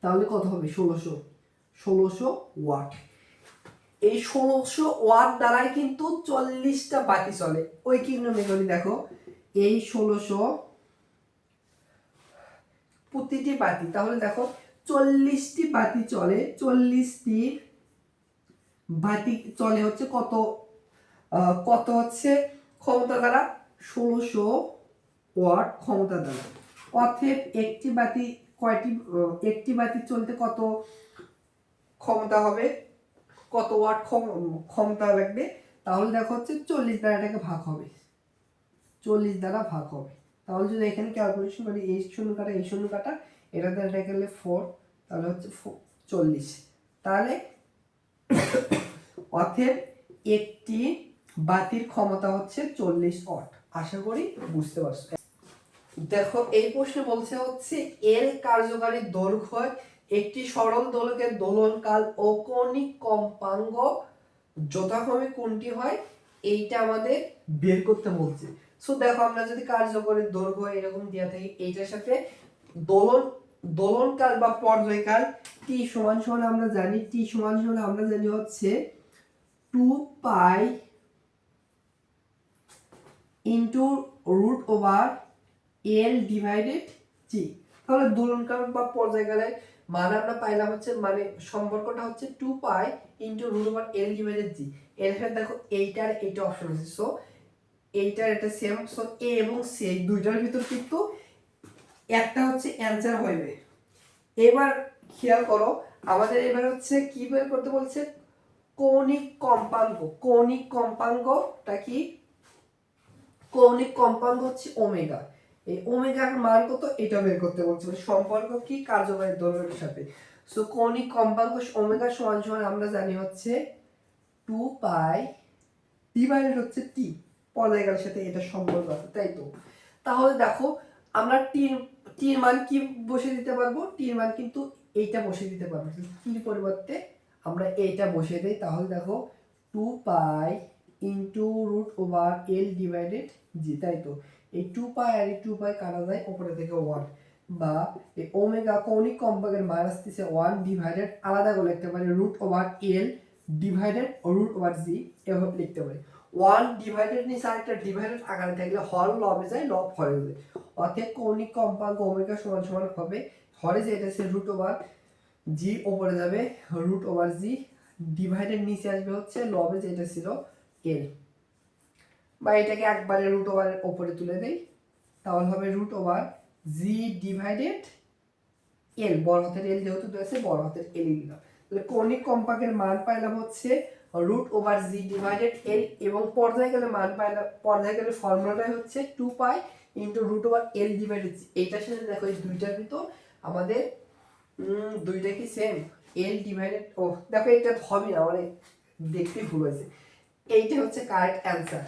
তাহলে কত হবে 1600 ওয়াট। এই 1600 ওয়াট দ্বারাই কিন্তু 40টা বাতি চলে। ওই কিলোমিটারই দেখো এই 1600 প্রতিটি বাতি, তাহলে দেখো 40টি বাতি চলে, 40টি বাতি চলে হচ্ছে কত কত হচ্ছে ক্ষমতা দ্বারা 1600 ওয়াট ক্ষমতা দ্বারা। অতএব একটি বাতি কয়টি একটি বাতি চলতে কত ক্ষমতা হবে, কত ওয়াট ক্ষমতা লাগবে, তাহলে দেখো হচ্ছে 40 দ্বারা এটাকে ভাগ হবে, 40 দ্বারা ভাগ হবে। তাহলে যদি এখানে ক্যালকুলেশন করি এই শূন্য কাটা এই শূন্য কাটা, এটা দ্বারা এটা গেলে 4, তাহলে হচ্ছে 40। তাহলে অতএব একটি বাতির ক্ষমতা হচ্ছে 40 ওয়াট। আশা করি বুঝতে পারছো। দেখো এই প্রশ্নে বলছে হচ্ছে এল কার্যকারী দৈর্ঘ্য একটি সরল দোলকের দোলনকাল ও কৌণিক কম্পাঙ্ক যথাক্রমে কোনটি হয়, এইটা আমাদের বের করতে বলছে। সো দেখো আমরা যদি কার্যকরী দৈর্ঘ্য এরকম দেওয়া থাকে, এইটার সাথে দোলনকাল বা পর্যায়কাল টি সমান সমান আমরা জানি, টি সমান সমান আমরা জানি হচ্ছে 2 pi into root over L divided G. তাহলে দোলনকাল বা পর্যায়কালের মান আমরা পাইলাম হচ্ছে, মানে সম্পর্কটা হচ্ছে 2 pi into root over L divided G. এর সাথে দেখো এইটার এইটা অপশন আছে, সো এইটার এটা সেম। সো এ এবং সি এই দুইটার ভিতর কিন্তু একটা হচ্ছে অ্যানসার হবে। এবার খেয়াল করো, আমাদের এবার হচ্ছে কি বের করতে বলছে, কৌণিক কম্পাঙ্ক। কৌণিক কম্পাঙ্কটা কি, কৌণিক কম্পাঙ্ক হচ্ছে ওমেগা। এই ওমেগার মান কত এটা বের করতে বলছে, সম্পর্ক কি কার্যকারী দৈর্ঘ্যের সাথে। সো কৌণিক কম্পাঙ্ক ওমেগা সমান সমান আমরা জানি হচ্ছে 2 পাই ডিভাইডেড হচ্ছে টি, পর্যায়কালের সাথে এটা সম্পর্ক আছে, তাই তো। তাহলে দেখো আমরা টির মান কি বসে দিতে পারবো, টির মান কিন্তু এইটা বসে দিতে পারবো, টির পরিবর্তে আমরা এইটা বসিয়ে দেই। তাহলে দেখো 2 pi into root over L divided G, তাই তো। এই 2 পাই আর এই 2 পাই কাটা যায়, উপরে থেকে 1, বা এই ওমেগা কৌণিক কম্পাঙ্কের মান আসতেছে 1 ডিভাইডেড, আলাদা করে লিখতে পারি root over L divided root over G, এভাবে লিখতে পারি। 1 ডিভাইডেড নিচে আরেকটা ডিভাইডেড আকারে থাকলে হর লবে যায়, লব হরে যায়। অর্থাৎ কৌণিক কম্পাঙ্ক ওমেগা সমান সমান হবে, হরে যে এটা হচ্ছে রুট ওভার জি, উপরে যাবে রুট ওভার জি, ডিভাইডেড নিচে আসবে হচ্ছে লবে যেটা ছিল এল, বা এটাকে একবারে রুট ওভার উপরে তুলে দেই, তাহলে হবে রুট ওভার জি ডিভাইডেড এল, বড় হাতের এল যেহেতু আছে বড় হাতের এল দিলাম। তাহলে কৌণিক কম্পাঙ্কের মান পাইলাম হচ্ছে root over G divided L, এবং পর্যায়কালের মান পাইলাম, পর্যায়কালের ফর্মুলাটাই হচ্ছে 2 pi into root over L divided G. এইটার সাথে দেখো এই দুইটার ভিতর আমাদের দুইটা কি সেম, এল ডিভাইডেড, ও দেখো এটা হবে না, মানে দেখতে ভুল হয়েছে, এইটা হচ্ছে কারেক্ট অ্যান্সার।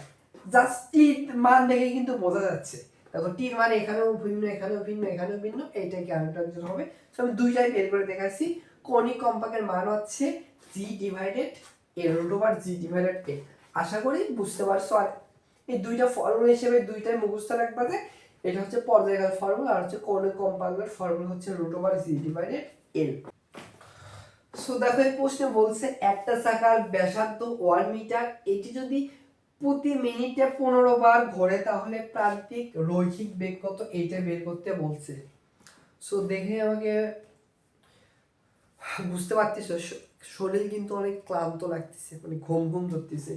জাস্ট টি মান দেখে কিন্তু বোঝা যাচ্ছে, দেখো টির মান এখানেও ভিন্ন এখানেও ভিন্ন এখানেও ভিন্ন, এইটাই কারেক্ট অ্যান্সার হবে। সো আমি দুইটাই বের করে দেখাচ্ছি। কৌণিক কম্পাঙ্কের মান হচ্ছে জি ডিভাইডেড এল, রুট ওভার জি ডিভাইডেড এল। আশা করি বুঝতে পারছো। আর এই দুইটা ফর্মুলা হিসেবে দুইটাই মুখস্থ রাখবা, যে এটা হচ্ছে পর্যায়কাল ফর্মুলা আর হচ্ছে কৌণিক কম্পাঙ্কের ফর্মুলা হচ্ছে রুট ওভার জি ডিভাইডেড এল। সো দেখো এই প্রশ্নে বলছে একটা চাকার ব্যাসার্ধ 1 মিটার, এটি যদি প্রতি মিনিটে 15 বার ঘোরে তাহলে প্রান্তিক রৈখিক বেগ কত, এইটা বের করতে বলছে। সো দেখে আমাকে বুঝতে পারতেছ শরীর কিন্তু অনেক ক্লান্ত লাগতেছে, মানে ঘুম ঘুম ধরতেছে।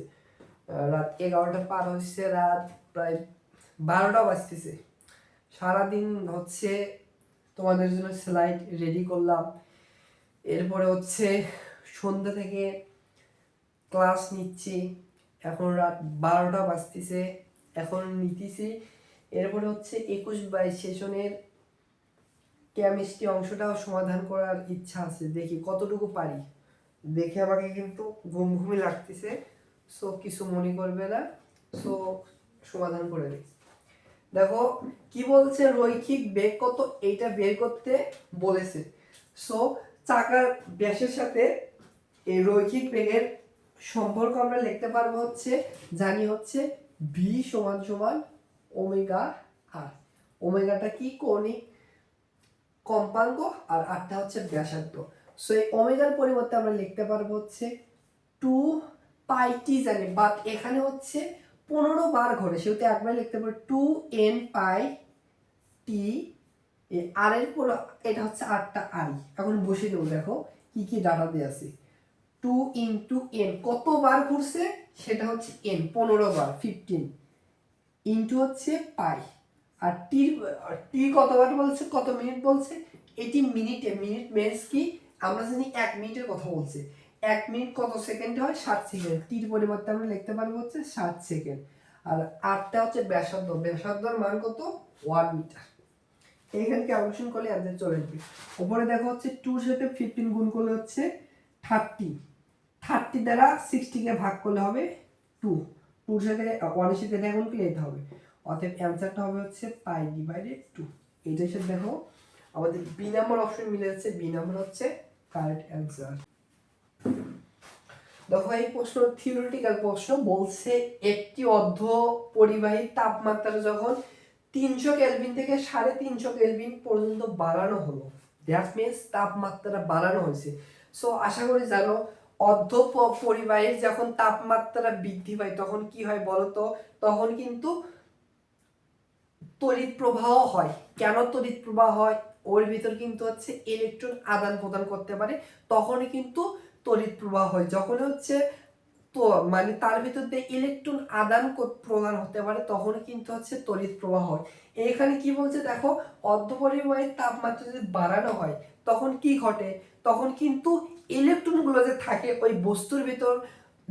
রাত 11টা পার হচ্ছে, রাত প্রায় 12টা বাজতেছে। সারাদিন হচ্ছে তোমাদের জন্য স্লাইড রেডি করলাম, এরপরে হচ্ছে সন্ধ্যা থেকে ক্লাস নিচ্ছি, এখন রাত 12টা বাজতেছে, এখন নিতেছি। এরপরে হচ্ছে 21-22 সেশনের কেমিস্ট্রি অংশটাও সমাধান করার ইচ্ছা আছে, দেখি কতটুকু পারি। দেখে আমাকে কিন্তু ঘুম ঘুমি লাগতেছে, সো কিছু মনে করবে না, সো সমাধান করে দিই। দেখো কি বলছে, রৈখিক বেগ কত এইটা বের করতে বলেছে। সো চাকার ব্যাসের সাথে এই রৈখিক বেগের সম্পর্ক আমরা লিখতে পারবো হচ্ছে, জানি হচ্ছে ভি সমান সমান ওমেগা আর। ওমেগাটা কি, কৌণিক কম্পাঙ্ক, আর আরটা হচ্ছে ব্যাসার্ধ। সো এই ওমেগার পরিবর্তে আমরা লিখতে পারবো হচ্ছে 2 পাই টি জানি, বাট এখানে হচ্ছে 15 বার ঘরে, সেহেতু একবার লিখতে পারবো 2n পাই টি। আর এর পর এটা হচ্ছে আরটা আই, এখন বসিয়ে দেবো। দেখো কি কি ডাটা দিয়ে আছে, 2 ইন্টু এন কতবার ঘুরছে সেটা হচ্ছে এন, 15 বার 15, ইন্টু হচ্ছে পাই, আর টি কতবার বলছে, কত মিনিট বলছে, এটি মিনিটে, মিনিট মিনস কি আমরা জানি 1 মিনিটের কথা বলছি, 1 মিনিট কত সেকেন্ড হয়? 60 সেকেন্ড। টির পরিবর্তে আমরা লিখতে পারবো হচ্ছে 60 সেকেন্ড। আর আরটা হচ্ছে ব্যাসার্ধ, ব্যাসার্ধের মান কত? 1 মিটার। এখানে ক্যালকুলেশন করলে অ্যান্সার চলে আসবে। উপরে দেখো হচ্ছে 2 এর সাথে 15 গুণ করলে হচ্ছে 30, 30 দ্বারা 60 কে ভাগ করলে হবে 2, 2 এর সাথে 1 এর সাথে এটা গুণ করলে এটা হবে। অতএব অ্যান্সারটা হবে হচ্ছে পাই ডিভাইডেড 2। এইটার সাথে দেখো আমাদের বি নাম্বার অপশন মিলে যাচ্ছে, বি নাম্বার হচ্ছে কারেক্ট অ্যান্সার। দেখো এই প্রশ্ন থিওরিটিক্যাল প্রশ্ন, বলছে একটি অর্ধ পরিবাহী তাপমাত্রা যখন 300 কেলভিন থেকে 350 কেলভিন পর্যন্ত বাড়ানো হলো, দ্যাট মিন্স তাপমাত্রা বাড়ানো হয়েছে। সো আশা করি জানো অর্ধ পরিবাহীর যখন তাপমাত্রা বৃদ্ধি পায় তখন কি হয় বলতো? তখন কিন্তু তড়িৎ প্রবাহ হয়। কেন তড়িৎ প্রবাহ হয়? ওর ভিতর কিন্তু হচ্ছে ইলেকট্রন আদান প্রদান করতে পারে, তখনই কিন্তু তড়িৎ প্রবাহ হয়। যখন হচ্ছে তো মানে তার ভিতর দিয়ে ইলেকট্রন আদান প্রদান হতে পারে তখনই কিন্তু হচ্ছে তড়িৎ প্রবাহ হয়। এখানে কি বলছে দেখো, অর্ধপরিবাহীর তাপমাত্রা যদি বাড়ানো হয় তখন কি ঘটে? তখন কিন্তু ইলেকট্রনগুলো যে থাকে ওই বস্তুর ভিতর,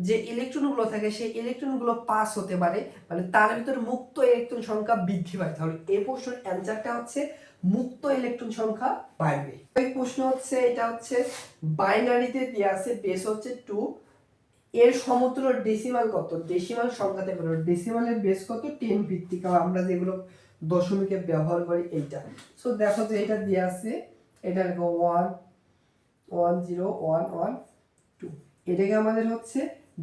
যে ইলেকট্রনগুলো থাকে সেই ইলেকট্রনগুলো পাস হতে পারে, মানে তার ভিতর মুক্ত ইলেকট্রন সংখ্যা বৃদ্ধি পায়। তাহলে এই প্রশ্নের অ্যান্সারটা হচ্ছে মুক্ত ইলেকট্রন সংখ্যা বাড়বে। এই প্রশ্ন হচ্ছে, এটা হচ্ছে বাইনারিতে দেওয়া আছে, বেস হচ্ছে 2, এর সমতুল্য ডেসিমাল কত? ডেসিমাল সংখ্যাতে বলো, ডেসিমালের বেস কত? 10 ভিত্তিক, আমরা যেগুলো দশমিকে ব্যবহার করি এইটা। সো দেখো যে এটা দেওয়া আছে, এটা লিখো 1 1 0 1 1 2, এটাকে আমাদের হচ্ছে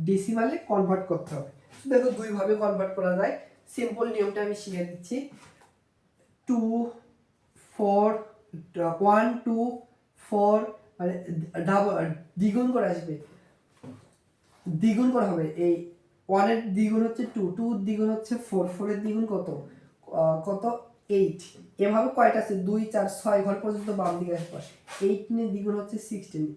ডেসিমালে কনভার্ট করতে হবে। দেখো দুই ভাবে কনভার্ট করা যায়, সিম্পল নিয়মটা আমি শিখিয়ে দিচ্ছি। 2 4 1 2 4 মানে দ্বিগুণ করে আসবে, দ্বিগুণ করা হবে। এই 1 এর দ্বিগুণ হচ্ছে 2, 2 এর দ্বিগুণ হচ্ছে 4, 4 এর দ্বিগুণ কত? কত? 8। এভাবে কয়টা আছে? 2 4 6 ঘর পর্যন্ত বাম দিকে আসবে। 18 এর দ্বিগুণ হচ্ছে 16,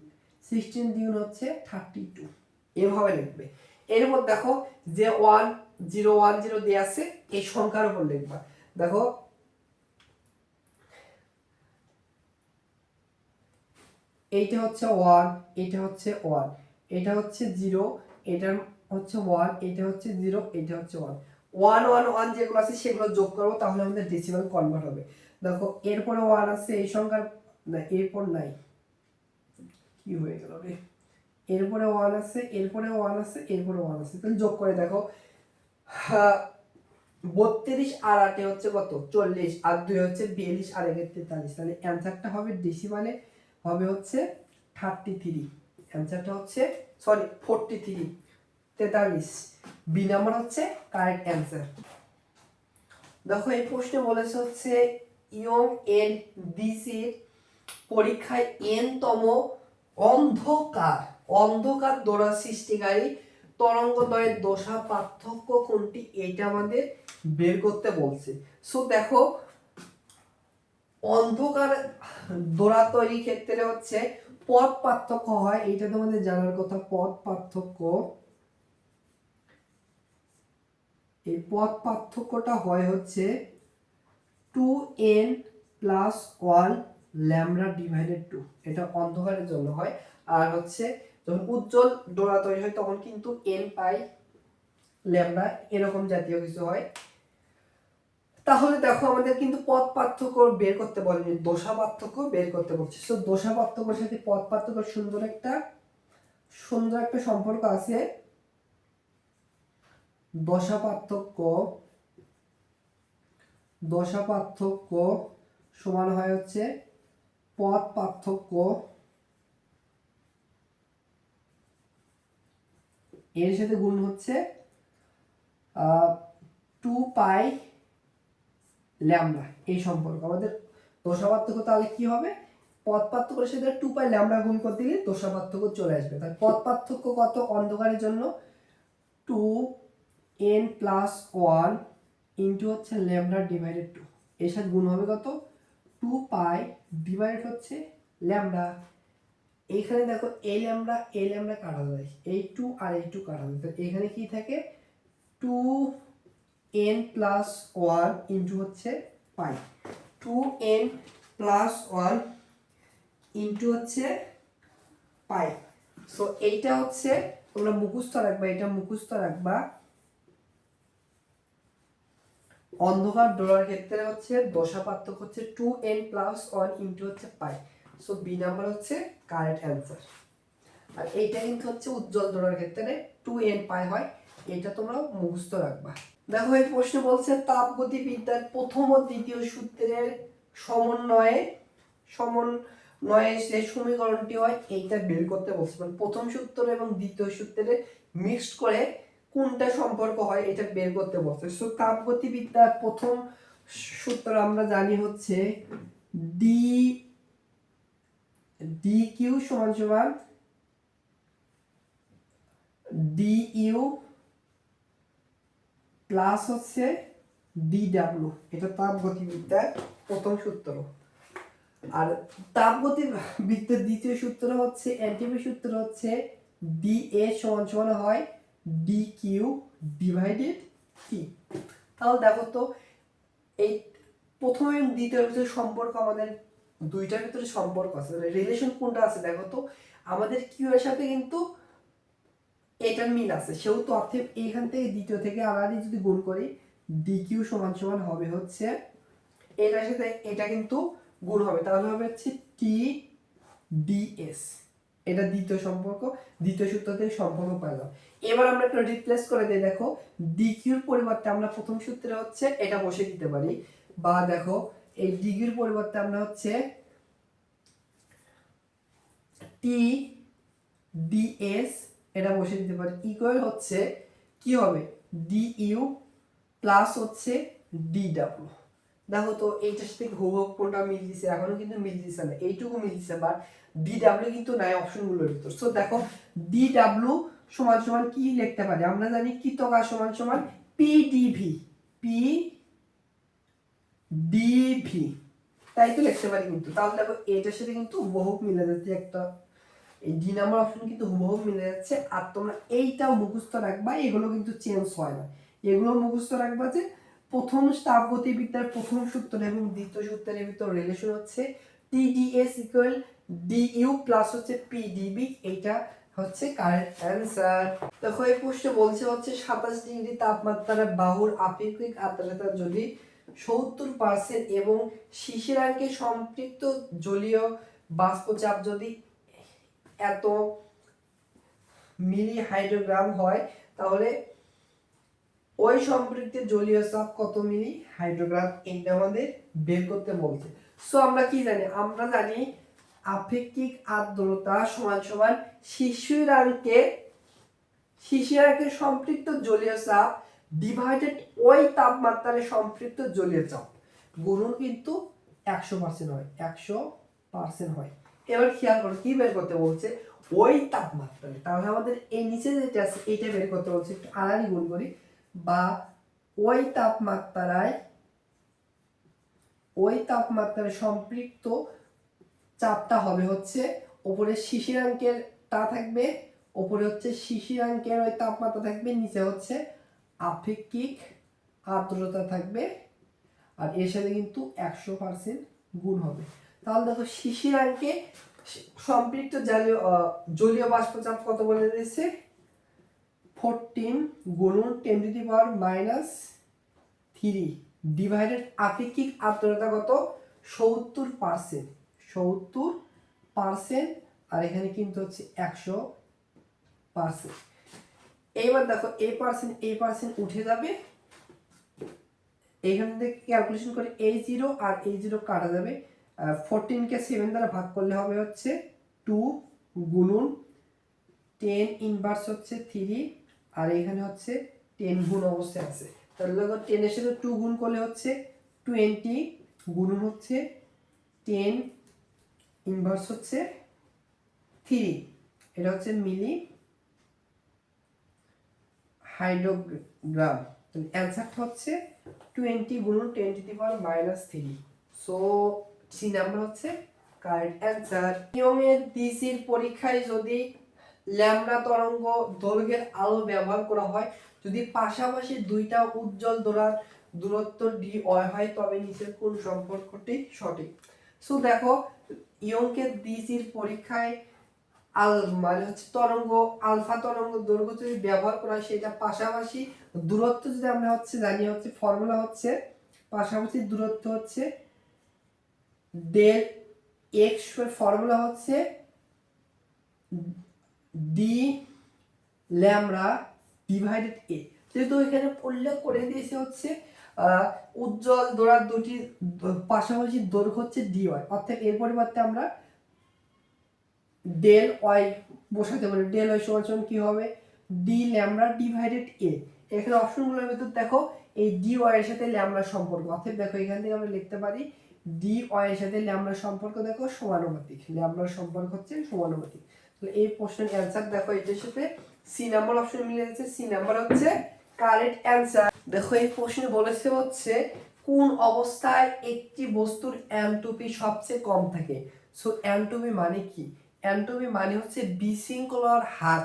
16 এর দ্বিগুণ হচ্ছে 32। এভাবে লিখবে। এরপর দেখো যে 1 0 1 0 দেয়া আছে এই সংখ্যার উপর লিখবা। দেখো এইটা হচ্ছে 1, এটা হচ্ছে 1, এটা হচ্ছে 0, এটা হচ্ছে 1, এটা হচ্ছে 0, এটা হচ্ছে 1, 1 1 1 যেগুলো আছে সেগুলো যোগ করব, তাহলে আমাদের ডেসিমাল কনভার্ট হবে। দেখো এরপরে 1 আছে, এই সংখ্যার না এরপর নাই, কি হয়ে গেল রে? এরপরে 1 আছে, এরপরে 1 আছে, এরপরে 1 আছে, তাহলে যোগ করে দেখো 32 আর 8 হচ্ছে কত? 40, আর 2 হচ্ছে 42, আর 1 43। তাহলে অ্যানসারটা হবে ডেসিমালে হবে হচ্ছে 33। অ্যানসারটা হচ্ছে সরি 43, 43। বি নাম্বার হচ্ছে কারেক্ট অ্যানসার। দেখো এই প্রশ্নে বলেছে হচ্ছে ইয়ং এন ডিসির পরীক্ষায় এন তম অন্ধকার অন্ধকার দোলা সৃষ্টিকারী তরঙ্গদ্বয়ের দশা পার্থক্য কোনটি? এটা আমাদের বের করতে বলছে। সো দেখো অন্ধকার দোলা তৈরির ক্ষেত্রে হচ্ছে পথ পার্থক্য হয়, এটা তোমাদের জানার কথা। পথ পার্থক্য, এই পথ পার্থক্যটা হয় হচ্ছে 2n + 1 ল্যামডা ডিভাইডেড 2, এটা অন্ধকারের জন্য হয়। আর হচ্ছে যখন উজ্জ্বল ডোরা তৈরি হয় তখন কিন্তু n পাই ল্যামডা এরকম জাতীয় কিছু হয়। তাহলে দেখো আমাদের কিন্তু পথ পার্থক্য বের করতে বলেনি, দশা পার্থক্য বের করতে বলছে। সো দশা পার্থক্যের সাথে পথ পার্থক্য সুন্দর একটা সম্পর্ক আছে। দশা পার্থক্য সমান হয় হচ্ছে পথ পার্থক্য, এর সাথে গুণ হচ্ছে 2 পাই ল্যামডা। এই সম্পর্ক আমাদের দশা পার্থক্য, তাহলে কি হবে? পথ পার্থক্যের সাথে 2 পাই ল্যামডা গুণ করতে গেলে দশা পার্থক্য চলে আসবে। তাহলে পথ পার্থক্য কত অন্ধকারের জন্য? 2n + 1 ইনটু হচ্ছে ল্যামডা ডিভাইডেড 2, এর সাথে গুণ হবে কত? 2 পাই ডিভাইড হচ্ছে ল্যামডা। এইখানে দেখো এই ল্যামডা কাটা যায়, এই 2 আর এই 2 কাটা যায়, তো এখানে কি থাকে? 2n + 1 ইনটু হচ্ছে পাই, 2n + 1 ইনটু হচ্ছে পাই। সো এইটা হচ্ছে তোমরা মুখস্থ রাখবা, এটা মুখস্থ রাখবা। অন্ধকার ডোরার ক্ষেত্রে হচ্ছে দশা পার্থক্য হচ্ছে 2n+1 ইন্টু হচ্ছে পাই। সো বি নাম্বার হচ্ছে কারেক্ট অ্যান্সার। আর এইটা কিন্তু হচ্ছে উজ্জ্বল ডোরার ক্ষেত্রে 2n পাই হয়, এটা তোমরা মুখস্থ রাখবা। দেখো এই প্রশ্ন বলছে তাপগতিবিদ্যার প্রথম ও দ্বিতীয় সূত্রের সমন্বয়ে যে সমীকরণটি হয় এইটা বের করতে বলছে। মানে প্রথম সূত্র এবং দ্বিতীয় সূত্রে মিক্সড করে কোনটা সম্পর্ক হয় এটা বের করতে বলছে। সো তাপগতিবিদ্যার প্রথম সূত্র আমরা জানি হচ্ছে ডি ডি কিউ সমান সমান ডি ইউ প্লাস হচ্ছে ডি ডাব্লিউ, এটা তাপগতিবিদ্যার প্রথম সূত্র। আর তাপগতিবিদ্যার দ্বিতীয় সূত্র হচ্ছে এনটিপি সূত্র হচ্ছে ডি এ সমান সমান হয় ডি কিউ ডিভাইডেড টি। তাহলে দেখো তো এই প্রথম এবং দ্বিতীয় ভিতরে সম্পর্ক, আমাদের দুইটার ভিতরে সম্পর্ক আছে, রিলেশন কোনটা আছে দেখো তো। আমাদের কিউ এর সাথে কিন্তু এটার মিল আছে, সেহেতু অর্থে এইখান থেকে দ্বিতীয় থেকে আলাদা যদি গুণ করি ডি কিউ সমান সমান হবে হচ্ছে এটার সাথে এটা কিন্তু গুণ হবে, তাহলে হবে হচ্ছে টি ডিএস। এটা দ্বিতীয় সম্পর্ক, দ্বিতীয় সূত্র থেকে সম্পর্ক পেলাম। এবার আমরা একটা রিপ্লেস করে দিই, দেখো ডি কিউর পরিবর্তে আমরা প্রথম সূত্রে হচ্ছে এটা বসে দিতে পারি, বা দেখো এই ডি কিউর পরিবর্তে আমরা হচ্ছে টি ডিএস এটা বসে দিতে পারি, ইকুয়াল হচ্ছে কি হবে ডি ইউ প্লাস হচ্ছে ডি ডাব্লিউ। দেখো তো এইটার সাথে হুবহু কোনটা মিল দিছে, এখনো কিন্তু মিল দিছে না, এইটুকু মিল দিছে, বাট ডি ডাব্লিউ কিন্তু নাই অপশনগুলোর ভিতর। সো দেখো ডি ডাব্লিউ সমান সমান কি লিখতে পারি, আমরা জানি কৃতকার সমান সমান পি ডিভি, পি ডিভি, তাই তো লিখতে পারি কিন্তু। তাহলে দেখো এটার সাথে কিন্তু হুবহু মিলে যাচ্ছে, একটা এই ডি নাম্বার অপশন কিন্তু হুবহু মিলে যাচ্ছে। আর তোমরা এইটাও মুখস্থ রাখবা, এগুলো কিন্তু চেঞ্জ হয় না, এগুলো মুখস্থ রাখবা যে প্রথম তাপগতিবিদ্যার প্রথম সূত্র এবং দ্বিতীয় সূত্রের ভিতর রিলেশন হচ্ছে টিডিএস ইকুয়াল ডিইউ প্লাস হচ্ছে পিডিবি, এইটা হচ্ছে কারেক্ট অ্যান্সার। দেখো এই প্রশ্নে বলছে হচ্ছে 27 ডিগ্রি তাপমাত্রার বাহুর আপেক্ষিক আর্দ্রতা যদি 70% এবং শিশিরাঙ্কে সম্পৃক্ত জলীয় বাষ্পচাপ যদি এত মিলি হাইড্রোগ্রাম হয়, তাহলে ওই সম্পৃক্ত জলীয় চাপ কত মিলি হাইড্রোগ্রাম, এইটা আমাদের বের করতে বলছে। সো আমরা কি জানি, আমরা জানি আপেক্ষিক আর্দ্রতা সমান সমান শিশিরাঙ্কে সম্পৃক্ত জলীয় চাপ ডিভাইডেড ওই তাপমাত্রায় সম্পৃক্ত জলীয় চাপ গুণন কিন্তু 100% হয়, 100% হয়। এবার খেয়াল করো কি বের করতে বলছে, ওই তাপমাত্রায়, তাহলে আমাদের এই নিচে যেটা আছে এইটা বের করতে বলছে, একটু আড়াআড়ি গুণ করি, বা ওই তাপমাত্রায় সম্পৃক্ত চাপটা হবে হচ্ছে উপরে শিশিরাঙ্কের তা থাকবে, উপরে হচ্ছে শিশিরাঙ্কের ওই তাপমাত্রা থাকবে, নিচে হচ্ছে আপেক্ষিক আর্দ্রতা থাকবে, আর এর সাথে কিন্তু 100% গুণ হবে। তাহলে দেখো শিশিরাঙ্কে সম্পৃক্ত জলীয় বাষ্পচাপ কত বলে দিয়েছে, 14 গুণন 10⁻³ ডিভাইডেড আপেক্ষিক আর্দ্রতা কত 70%, 70%, আর এখানে কিন্তু হচ্ছে 100%। এইবার দেখো এই পার্সেন্ট উঠে যাবে, এইখান থেকে ক্যালকুলেশন করে এই 0 আর এই 0 কাটা যাবে, 14 কে 7 দ্বারা ভাগ করলে হবে হচ্ছে 2 গুণন 10 ইনভার্স হচ্ছে 3, আর এখানে হচ্ছে 10 গুণ অবস্থায় আছে, তাহলে দেখো 10 এর সাথে 2 গুণ করলে হচ্ছে 20 গুণন হচ্ছে 10 ইনভার্স হচ্ছে 3, এটা হচ্ছে মিলি হাইড্রোগ্রাম। অ্যান্সারটা হচ্ছে 20 গুণন 10⁻³ সো সি নাম্বার হচ্ছে কারেক্ট অ্যান্সার। নিয়মের ডিসির পরীক্ষায় যদি ল্যামডা তরঙ্গ দৈর্ঘ্যের আলো ব্যবহার করা হয়, যদি পাশাপাশি দুইটা উজ্জ্বল দোলার দূরত্ব ডি হয়, তবে নিচের কোন সম্পর্কটি সঠিক। সো দেখো ইয়ংকের ডিসির পরীক্ষায় মানে হচ্ছে তরঙ্গ, আলফা তরঙ্গ দৈর্ঘ্য যদি ব্যবহার করা হয় সেটা পাশাপাশি দূরত্ব যদি আমরা হচ্ছে জানি হচ্ছে ফর্মুলা হচ্ছে পাশাপাশি দূরত্ব হচ্ছে ডেল এক্স, ফর্মুলা হচ্ছে ডি ল্যামডা ডিভাইডেড এ। যেহেতু এখানে উল্লেখ করে দিয়েছে হচ্ছে উজ্জ্বল দোড়ার দুটি পাশাপাশি দৈর্ঘ্য হচ্ছে ডি ওয়াই, অর্থাৎ এর পরিবর্তে আমরা ডেল ওয়াই বসাতে পারি। ডেল ওয়াই সমান সমান কি হবে ডি ল্যামডা ডিভাইডেড এ। এখানে অপশনগুলোর ভিতর দেখো এই ডি ওয়াই এর সাথে ল্যামডার সম্পর্ক, অর্থাৎ দেখো এখান থেকে আমরা লিখতে পারি ডি ওয়াই এর সাথে ল্যামডার সম্পর্ক দেখো সমানুপাতিক, ল্যামডার সম্পর্ক হচ্ছে সমানুপাতিক। তাহলে এই প্রশ্নের অ্যানসার দেখো এটার সাথে সি নাম্বার অপশন মিলে যাচ্ছে, সি নাম্বার হচ্ছে কারেক্ট অ্যানসার। দেখো এই প্রশ্নে বলেছে হচ্ছে কোন অবস্থায় একটি বস্তুর এনট্রপি সবচেয়ে কম থাকে। সো এনট্রপি মানে কি, এনট্রপি মানে হচ্ছে বিশৃঙ্খলার হার।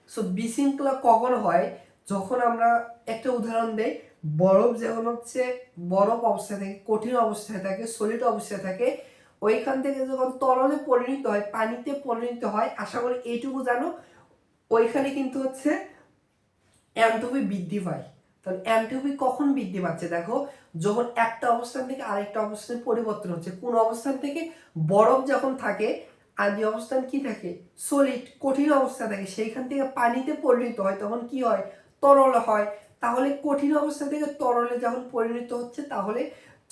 সো বিশৃঙ্খলা কখন হয়, যখন আমরা একটা উদাহরণ দেই, বরফ যখন হচ্ছে বরফ অবস্থায় থাকে, কঠিন অবস্থায় থাকে, সলিড অবস্থায় থাকে, ওইখান থেকে যখন তরলে পরিণত হয়, পানিতে পরিণত হয়, আশা করি এইটুকু জানো, ওইখানে কিন্তু হচ্ছে এনট্রপি বৃদ্ধি পায়। তাহলে এনট্রপি কখন বৃদ্ধি পাচ্ছে দেখো, যখন একটা অবস্থান থেকে আরেকটা অবস্থানে পরিবর্তন হচ্ছে। কোন অবস্থান থেকে, বরফ যখন থাকে আদি অবস্থান কি থাকে সলিড কঠিন অবস্থা থাকে, সেইখান থেকে পানিতে পরিণত হয় তখন কি হয় তরল হয়। তাহলে কঠিন অবস্থা থেকে তরলে যখন পরিণত হচ্ছে তাহলে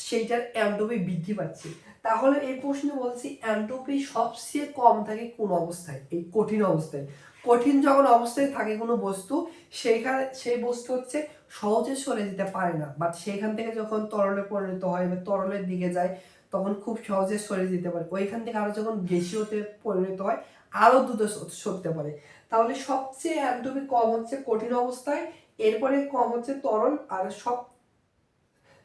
সেইটার এনট্রপি বৃদ্ধি পাচ্ছে। তাহলে এই প্রশ্নে বলছি এনট্রপি সবচেয়ে কম থাকে কোন অবস্থায়, এই কঠিন অবস্থায়। কঠিন যখন অবস্থায় থাকে কোনো বস্তু, সেইখানে সেই বস্তু হচ্ছে সহজে সরে যেতে পারে না, বাট সেইখান থেকে যখন তরলে পরিণত হয় বা তরলের দিকে যায় তখন খুব সহজে সরে যেতে পারে। ওইখান থেকে আরো যখন গ্যাসীয়তে পরিণত হয় আরো দ্রুত সরতে পারে। তাহলে সবচেয়ে এনট্রপি কম হচ্ছে কঠিন অবস্থায়, এরপরে কম হচ্ছে তরল, আর সব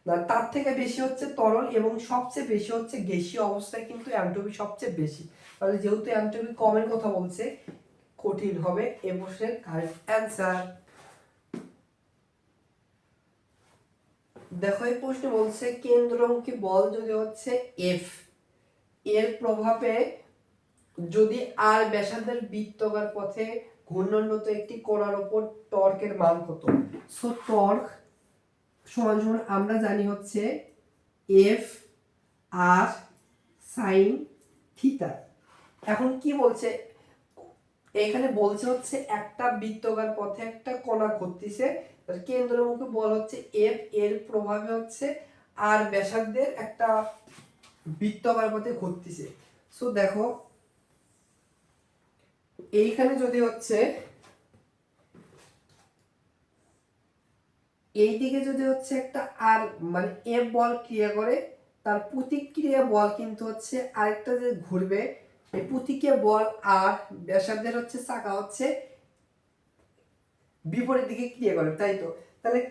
না তার থেকে বেশি হচ্ছে তরল, এবং সবচেয়ে বেশি হচ্ছে গ্যাসীয় অবস্থায় কিন্তু এনট্রপি সবচেয়ে বেশি। তাহলে যেহেতু এনট্রপি কমের কথা বলছে, কঠিন হবে এই প্রশ্নের কারেক্ট অ্যান্সার। দেখো এই প্রশ্নে বলছে কেন্দ্রমুখী বল যদি হচ্ছে এফ, এর প্রভাবে যদি আর ব্যাসার্ধের বৃত্তাকার পথে ঘূর্ণনরত একটি কণার উপর টর্কের মান কত। সো টর্ক সমান সমান আমরা জানি হচ্ছে এফ আর সাইন থিটা। এখন কি বলছে এখানে, বলছে হচ্ছে একটা বৃত্তাকার পথে একটা কণা ঘুরতেছে, কেন্দ্রমুখী বল হচ্ছে এফ, এর প্রভাবে হচ্ছে আর ব্যাসার্ধের একটা বৃত্তাকার পথে ঘুরতেছে। সো দেখো এইখানে যদি হচ্ছে এইদিকে যদি হচ্ছে একটা আর মানে এফ বল ক্রিয়া করে, তার প্রতিক্রিয়া বল কিন্তু হচ্ছে আরেকটা যে ঘুরবে, এই প্রতিক্রিয়া বল আর ব্যাসার্ধের হচ্ছে চাকা হচ্ছে বিপরীত দিকে ক্রিয়া করে, তাই তো। তাহলে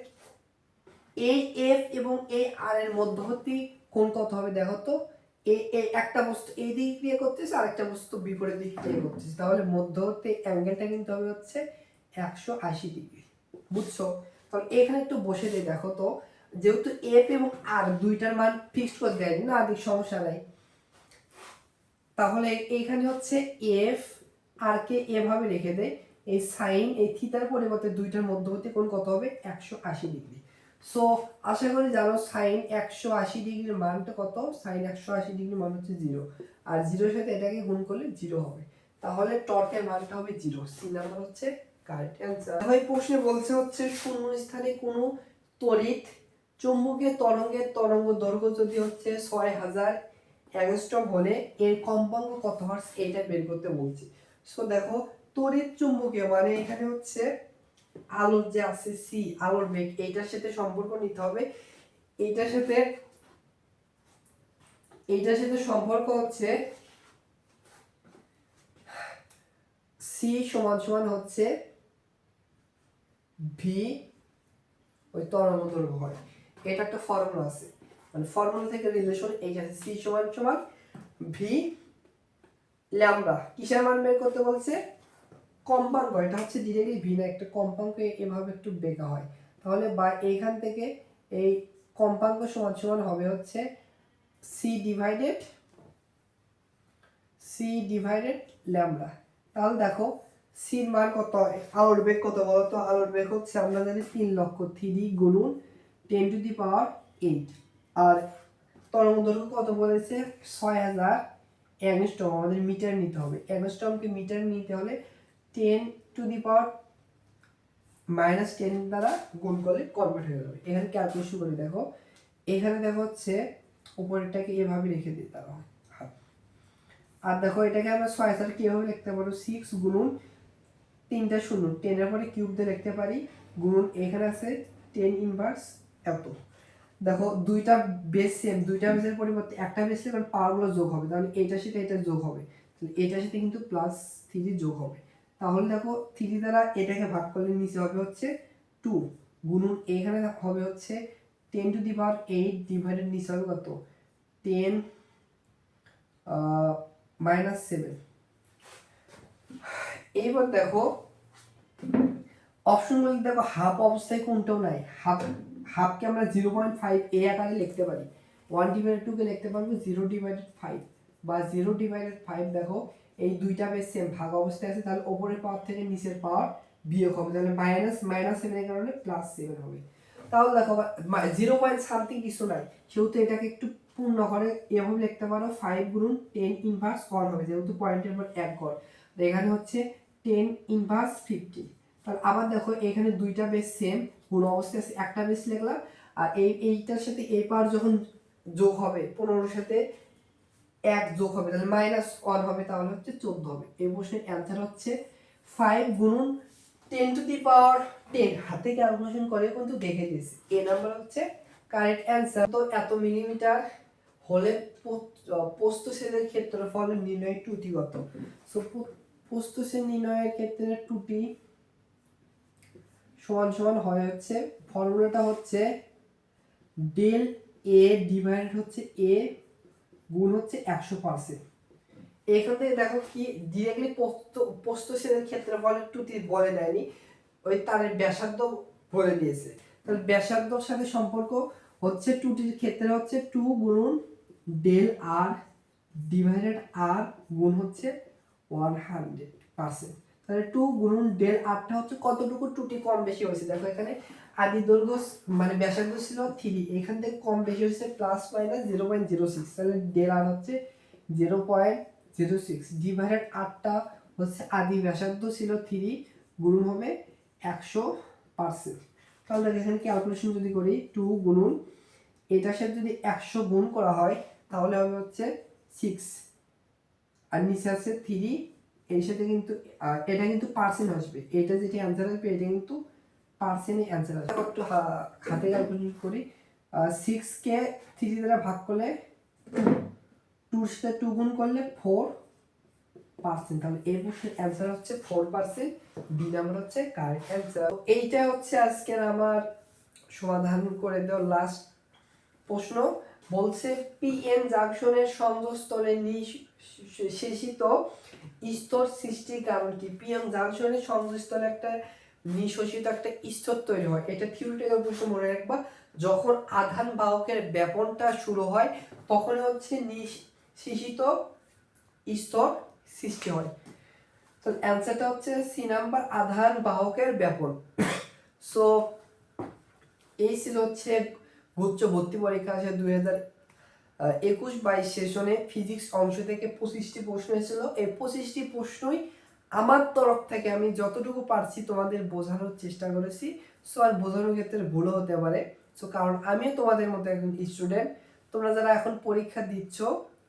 এই এফ এবং এই আর এর মধ্যবর্তী কোণ কত হবে দেখো তো, এই একটা বস্তু এই দিকে ক্রিয়া করতেছে আর একটা বস্তু বিপরীত দিকে ক্রিয়া করতেছে, তাহলে মধ্যবর্তী অ্যাঙ্গেলটা কিন্তু হবে হচ্ছে 180 ডিগ্রি। বুঝছো? তাহলে এখানে একটু বসে দিয়ে দেখো তো, যেহেতু এফ এবং আর দুইটার মান ফিক্সড করে দেয়নি না, আদিক সমস্যা নাই, তাহলে এইখানে হচ্ছে এফ আর কে এভাবে রেখে দেয়, এই সাইন এই থিটার পরিবর্তে দুইটার মধ্যবর্তী কোণ কত হবে 180 ডিগ্রি। সো আশা করি জানো সাইন 180 ডিগ্রির মানটা কত, সাইন 180 ডিগ্রির মান হচ্ছে 0, আর 0 এর সাথে এটাকে গুণ করলে 0 হবে, তাহলে টর্কের মানটা হবে 0। সি নাম্বার হচ্ছে কারেক্ট অ্যানসার। ভাই প্রশ্নে বলছে হচ্ছে শূন্য স্থানে কোনো তড়িৎ চুম্বকীয় তরঙ্গের তরঙ্গ দৈর্ঘ্য যদি হচ্ছে 6000 অ্যাংস্ট্রম হলে এর কম্পাঙ্ক কত হার্টজ, এটা বের করতে বলছি। সো দেখো তড়িৎ চুম্বকীয় মানে এখানে হচ্ছে আলোর যে আছে সি, আলোর বেগ, এইটার সাথে সম্পর্ক নিতে হবে। এইটার সাথে সম্পর্ক হচ্ছে সি সমান সমান হচ্ছে ভি ওই তরঙ্গ দৈর্ঘ্য হয়, এটা একটা ফর্মুলা আছে, মানে ফর্মুলা থেকে রিলেশন এইটা আছে, সি সমান সমান ভি ল্যামডা। কিসের মান বের করতে বলছে, কম্পাঙ্ক, এটা হচ্ছে ডিরেক্টলি ভি না, একটা কম্পাঙ্ক এভাবে একটু বেঁকা হয়, তাহলে বা এইখান থেকে এই কম্পাঙ্ক সমান সমান হবে হচ্ছে সি ডিভাইডেড ল্যামডা। তাহলে দেখো সির মান কত, আলোর বেগ কত বলো তো? আলোর বেগ হচ্ছে আমরা জানি 3 লক্ষ, 3 গুণন 10⁸ আর তরঙ্গ দৈর্ঘ্য কত বলেছে? 6000 অ্যাংস্ট্রম। আমাদের মিটার নিতে হবে, অ্যাংস্ট্রমকে মিটার নিতে হলে 10⁻⁻10 দ্বারা গুণ করলে কনভার্ট হয়ে যাবে। এখানে ক্যালকুলেশন করে দেখো, এখানে দেখো হচ্ছে উপরেরটাকে এভাবে রেখে দিতে হবে। আর দেখো এটাকে আমরা 6000 কিভাবে লিখতে পারবো? 6 গুণন 3টা শূন্য, 10 এর পরে কিউব দিয়ে লিখতে পারি, গুণন এখানে আছে 10 ইনভার্স এত। দেখো দুইটা বেস সেম, দুইটা বেসের পরিবর্তে একটা বেসে কারণ পাওয়ারগুলো যোগ হবে, তাহলে এটার সাথে এটা যোগ হবে, তাহলে এটার সাথে কিন্তু +3 যোগ হবে। তাহলে দেখো 3 দ্বারা এটাকে ভাগ করলে নিচে হবে হচ্ছে 2, গুণন এখানে হবে হচ্ছে 10⁸ ডিভাইডেড নিচে হবে কত? 10 -7। এইবার দেখো অপশনগুলো দেখো, হাফ অবস্থায় কোনটাও নাই। হাফকে আমরা 0.5 এই আকারে লিখতে পারি, 1/2 কে লিখতে পারবো 0/5 বা 0/5। দেখো এই দুইটা বেস সেম, ভাগ অবস্থায় আছে, তাহলে উপরের পাওয়ার থেকে নিচের পাওয়ার বিয়োগ হবে, তাহলে -7 এর কারণে +7 হবে। তাহলে দেখো 0 কিছু নাই, সেহেতু এটাকে একটু পূর্ণ করে এভাবে লিখতে পারো, 5 গুণন 10 ইনভার্স 1 হবে, যেহেতু পয়েন্টের পর 1 ঘর, এখানে হচ্ছে 10 ইনভার্স 50। তাহলে আবার দেখো এখানে দুইটা বেস সেম, গুণ অবস্থায় আছে, একটা বেস লিখলাম, আর এইটার সাথে এই পাওয়ার যখন যোগ হবে 15 সাথে 1 যোগ হবে, তাহলে -1 হবে, তাহলে হচ্ছে 14 হবে। এই প্রশ্নের অ্যান্সার হচ্ছে 5 গুণন 10⁻10। হাতে ক্যালকুলেশন করে কিন্তু দেখে দিয়েছি, এই নাম্বার হচ্ছে কারেক্ট অ্যান্সার। তো এত মিলিমিটার হলে প্রস্থচ্ছেদের ক্ষেত্রফল নির্ণয় টুটি কত? সো প্রস্থচ্ছেদ নির্ণয়ের ক্ষেত্রে টুটি সমান সমান হয় হচ্ছে, ফর্মুলাটা হচ্ছে ডেল এ ডিভাইডেড হচ্ছে এ গুণ হচ্ছে 100%। এখান থেকে দেখো কি ডিরেক্টলি প্রস্থচ্ছেদের ক্ষেত্রফলের টুটি বলে দেয়নি, ওই তারের ব্যাসার্ধ বলে দিয়েছে। তাহলে ব্যাসার্ধর সাথে সম্পর্ক হচ্ছে টুটির ক্ষেত্রে হচ্ছে 2 গুণন ডেল আর ডিভাইডেড আর গুণ হচ্ছে 100%। তাহলে 2 গুণন ডেল আরটা হচ্ছে কতটুকু টুটি কম বেশি হয়েছে। দেখো এখানে আদি দৈর্ঘ্য মানে ব্যাসার্ধ ছিল 3, এখান থেকে কম বেশি হয়েছে +/0.06, তাহলে ডেল আর হচ্ছে 0.06 ডিভাইডেড আরটা হচ্ছে আদি ব্যাসার্ধ ছিল 3, গুণ হবে 100%। তাহলে এখানে ক্যালকুলেশন যদি করি, 2 গুণন এটার সাথে যদি 100 গুণ করা হয় তাহলে হবে হচ্ছে 6, আর নিচে আছে 3, এর সাথে কিন্তু এটা কিন্তু পার্সেন্ট আসবে, এটা যেটা অ্যান্সার আসবে এটা কিন্তু পার্সেন্টে অ্যান্সার আসবে। একটু হাতে ক্যালকুলেশন করি, 6 কে 3 দ্বারা ভাগ করলে 2 এর সাথে 2 গুণ করলে 4%, তাহলে এই প্রশ্নের অ্যান্সার হচ্ছে 4%। বি নাম্বার হচ্ছে কারেক্ট অ্যান্সার। এইটা হচ্ছে আজকের আমার সমাধান করে দেওয়ার লাস্ট প্রশ্ন। বলছে পিএন জাংশনের সংযোগস্থলে নিঃশেষিত স্তর সৃষ্টির কারণ কি? পিএন জাংশনের সংযোগস্থলে একটা নিঃশেষিত একটা স্তর তৈরি হয়, এটা থিওরিটিক্যাল প্রশ্ন, মনে রাখবা। যখন আধান বাহকের ব্যাপনটা শুরু হয় তখন হচ্ছে নিঃশেষিত স্তর সৃষ্টি হয়। তো অ্যান্সারটা হচ্ছে সি নাম্বার, আধান বাহকের ব্যাপন। সো এই ছিল হচ্ছে গুচ্ছ ভর্তি পরীক্ষা আছে 2021-22 সেশনে ফিজিক্স অংশ থেকে 25টি প্রশ্ন এসেছিল। এই 25টি প্রশ্নই আমার তরফ থেকে আমি যতটুকু পারছি তোমাদের বোঝানোর চেষ্টা করেছি। সো আর বোঝানোর ক্ষেত্রে ভুলও হতে পারে, সো কারণ আমিও তোমাদের মতো একজন স্টুডেন্ট। তোমরা যারা এখন পরীক্ষা দিচ্ছ,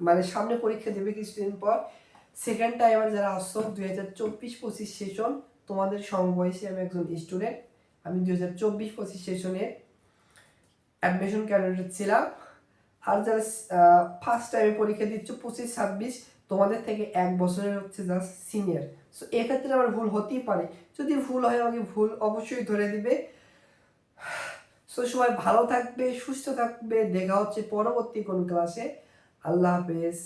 মানে সামনে পরীক্ষা দেবে কিছুদিন পর, সেকেন্ড টাইমার যারা আসছো 2024-25 সেশন, তোমাদের সমবয়সী আমি একজন স্টুডেন্ট। আমি 2024-25 সেশনে অ্যাডমিশন ক্যান্ডিডেট ছিলাম। আর যারা ফার্স্ট টাইমে পরীক্ষা দিচ্ছ 25-26, তোমাদের থেকে 1 বছরের হচ্ছে জাস্ট সিনিয়র। সো এক্ষেত্রে আমার ভুল হতেই পারে, যদি ভুল হয় আমাকে ভুল অবশ্যই ধরে দিবে। সো সবাই ভালো থাকবে, সুস্থ থাকবে, দেখা হচ্ছে পরবর্তী কোন ক্লাসে। আল্লাহ হাফেজ।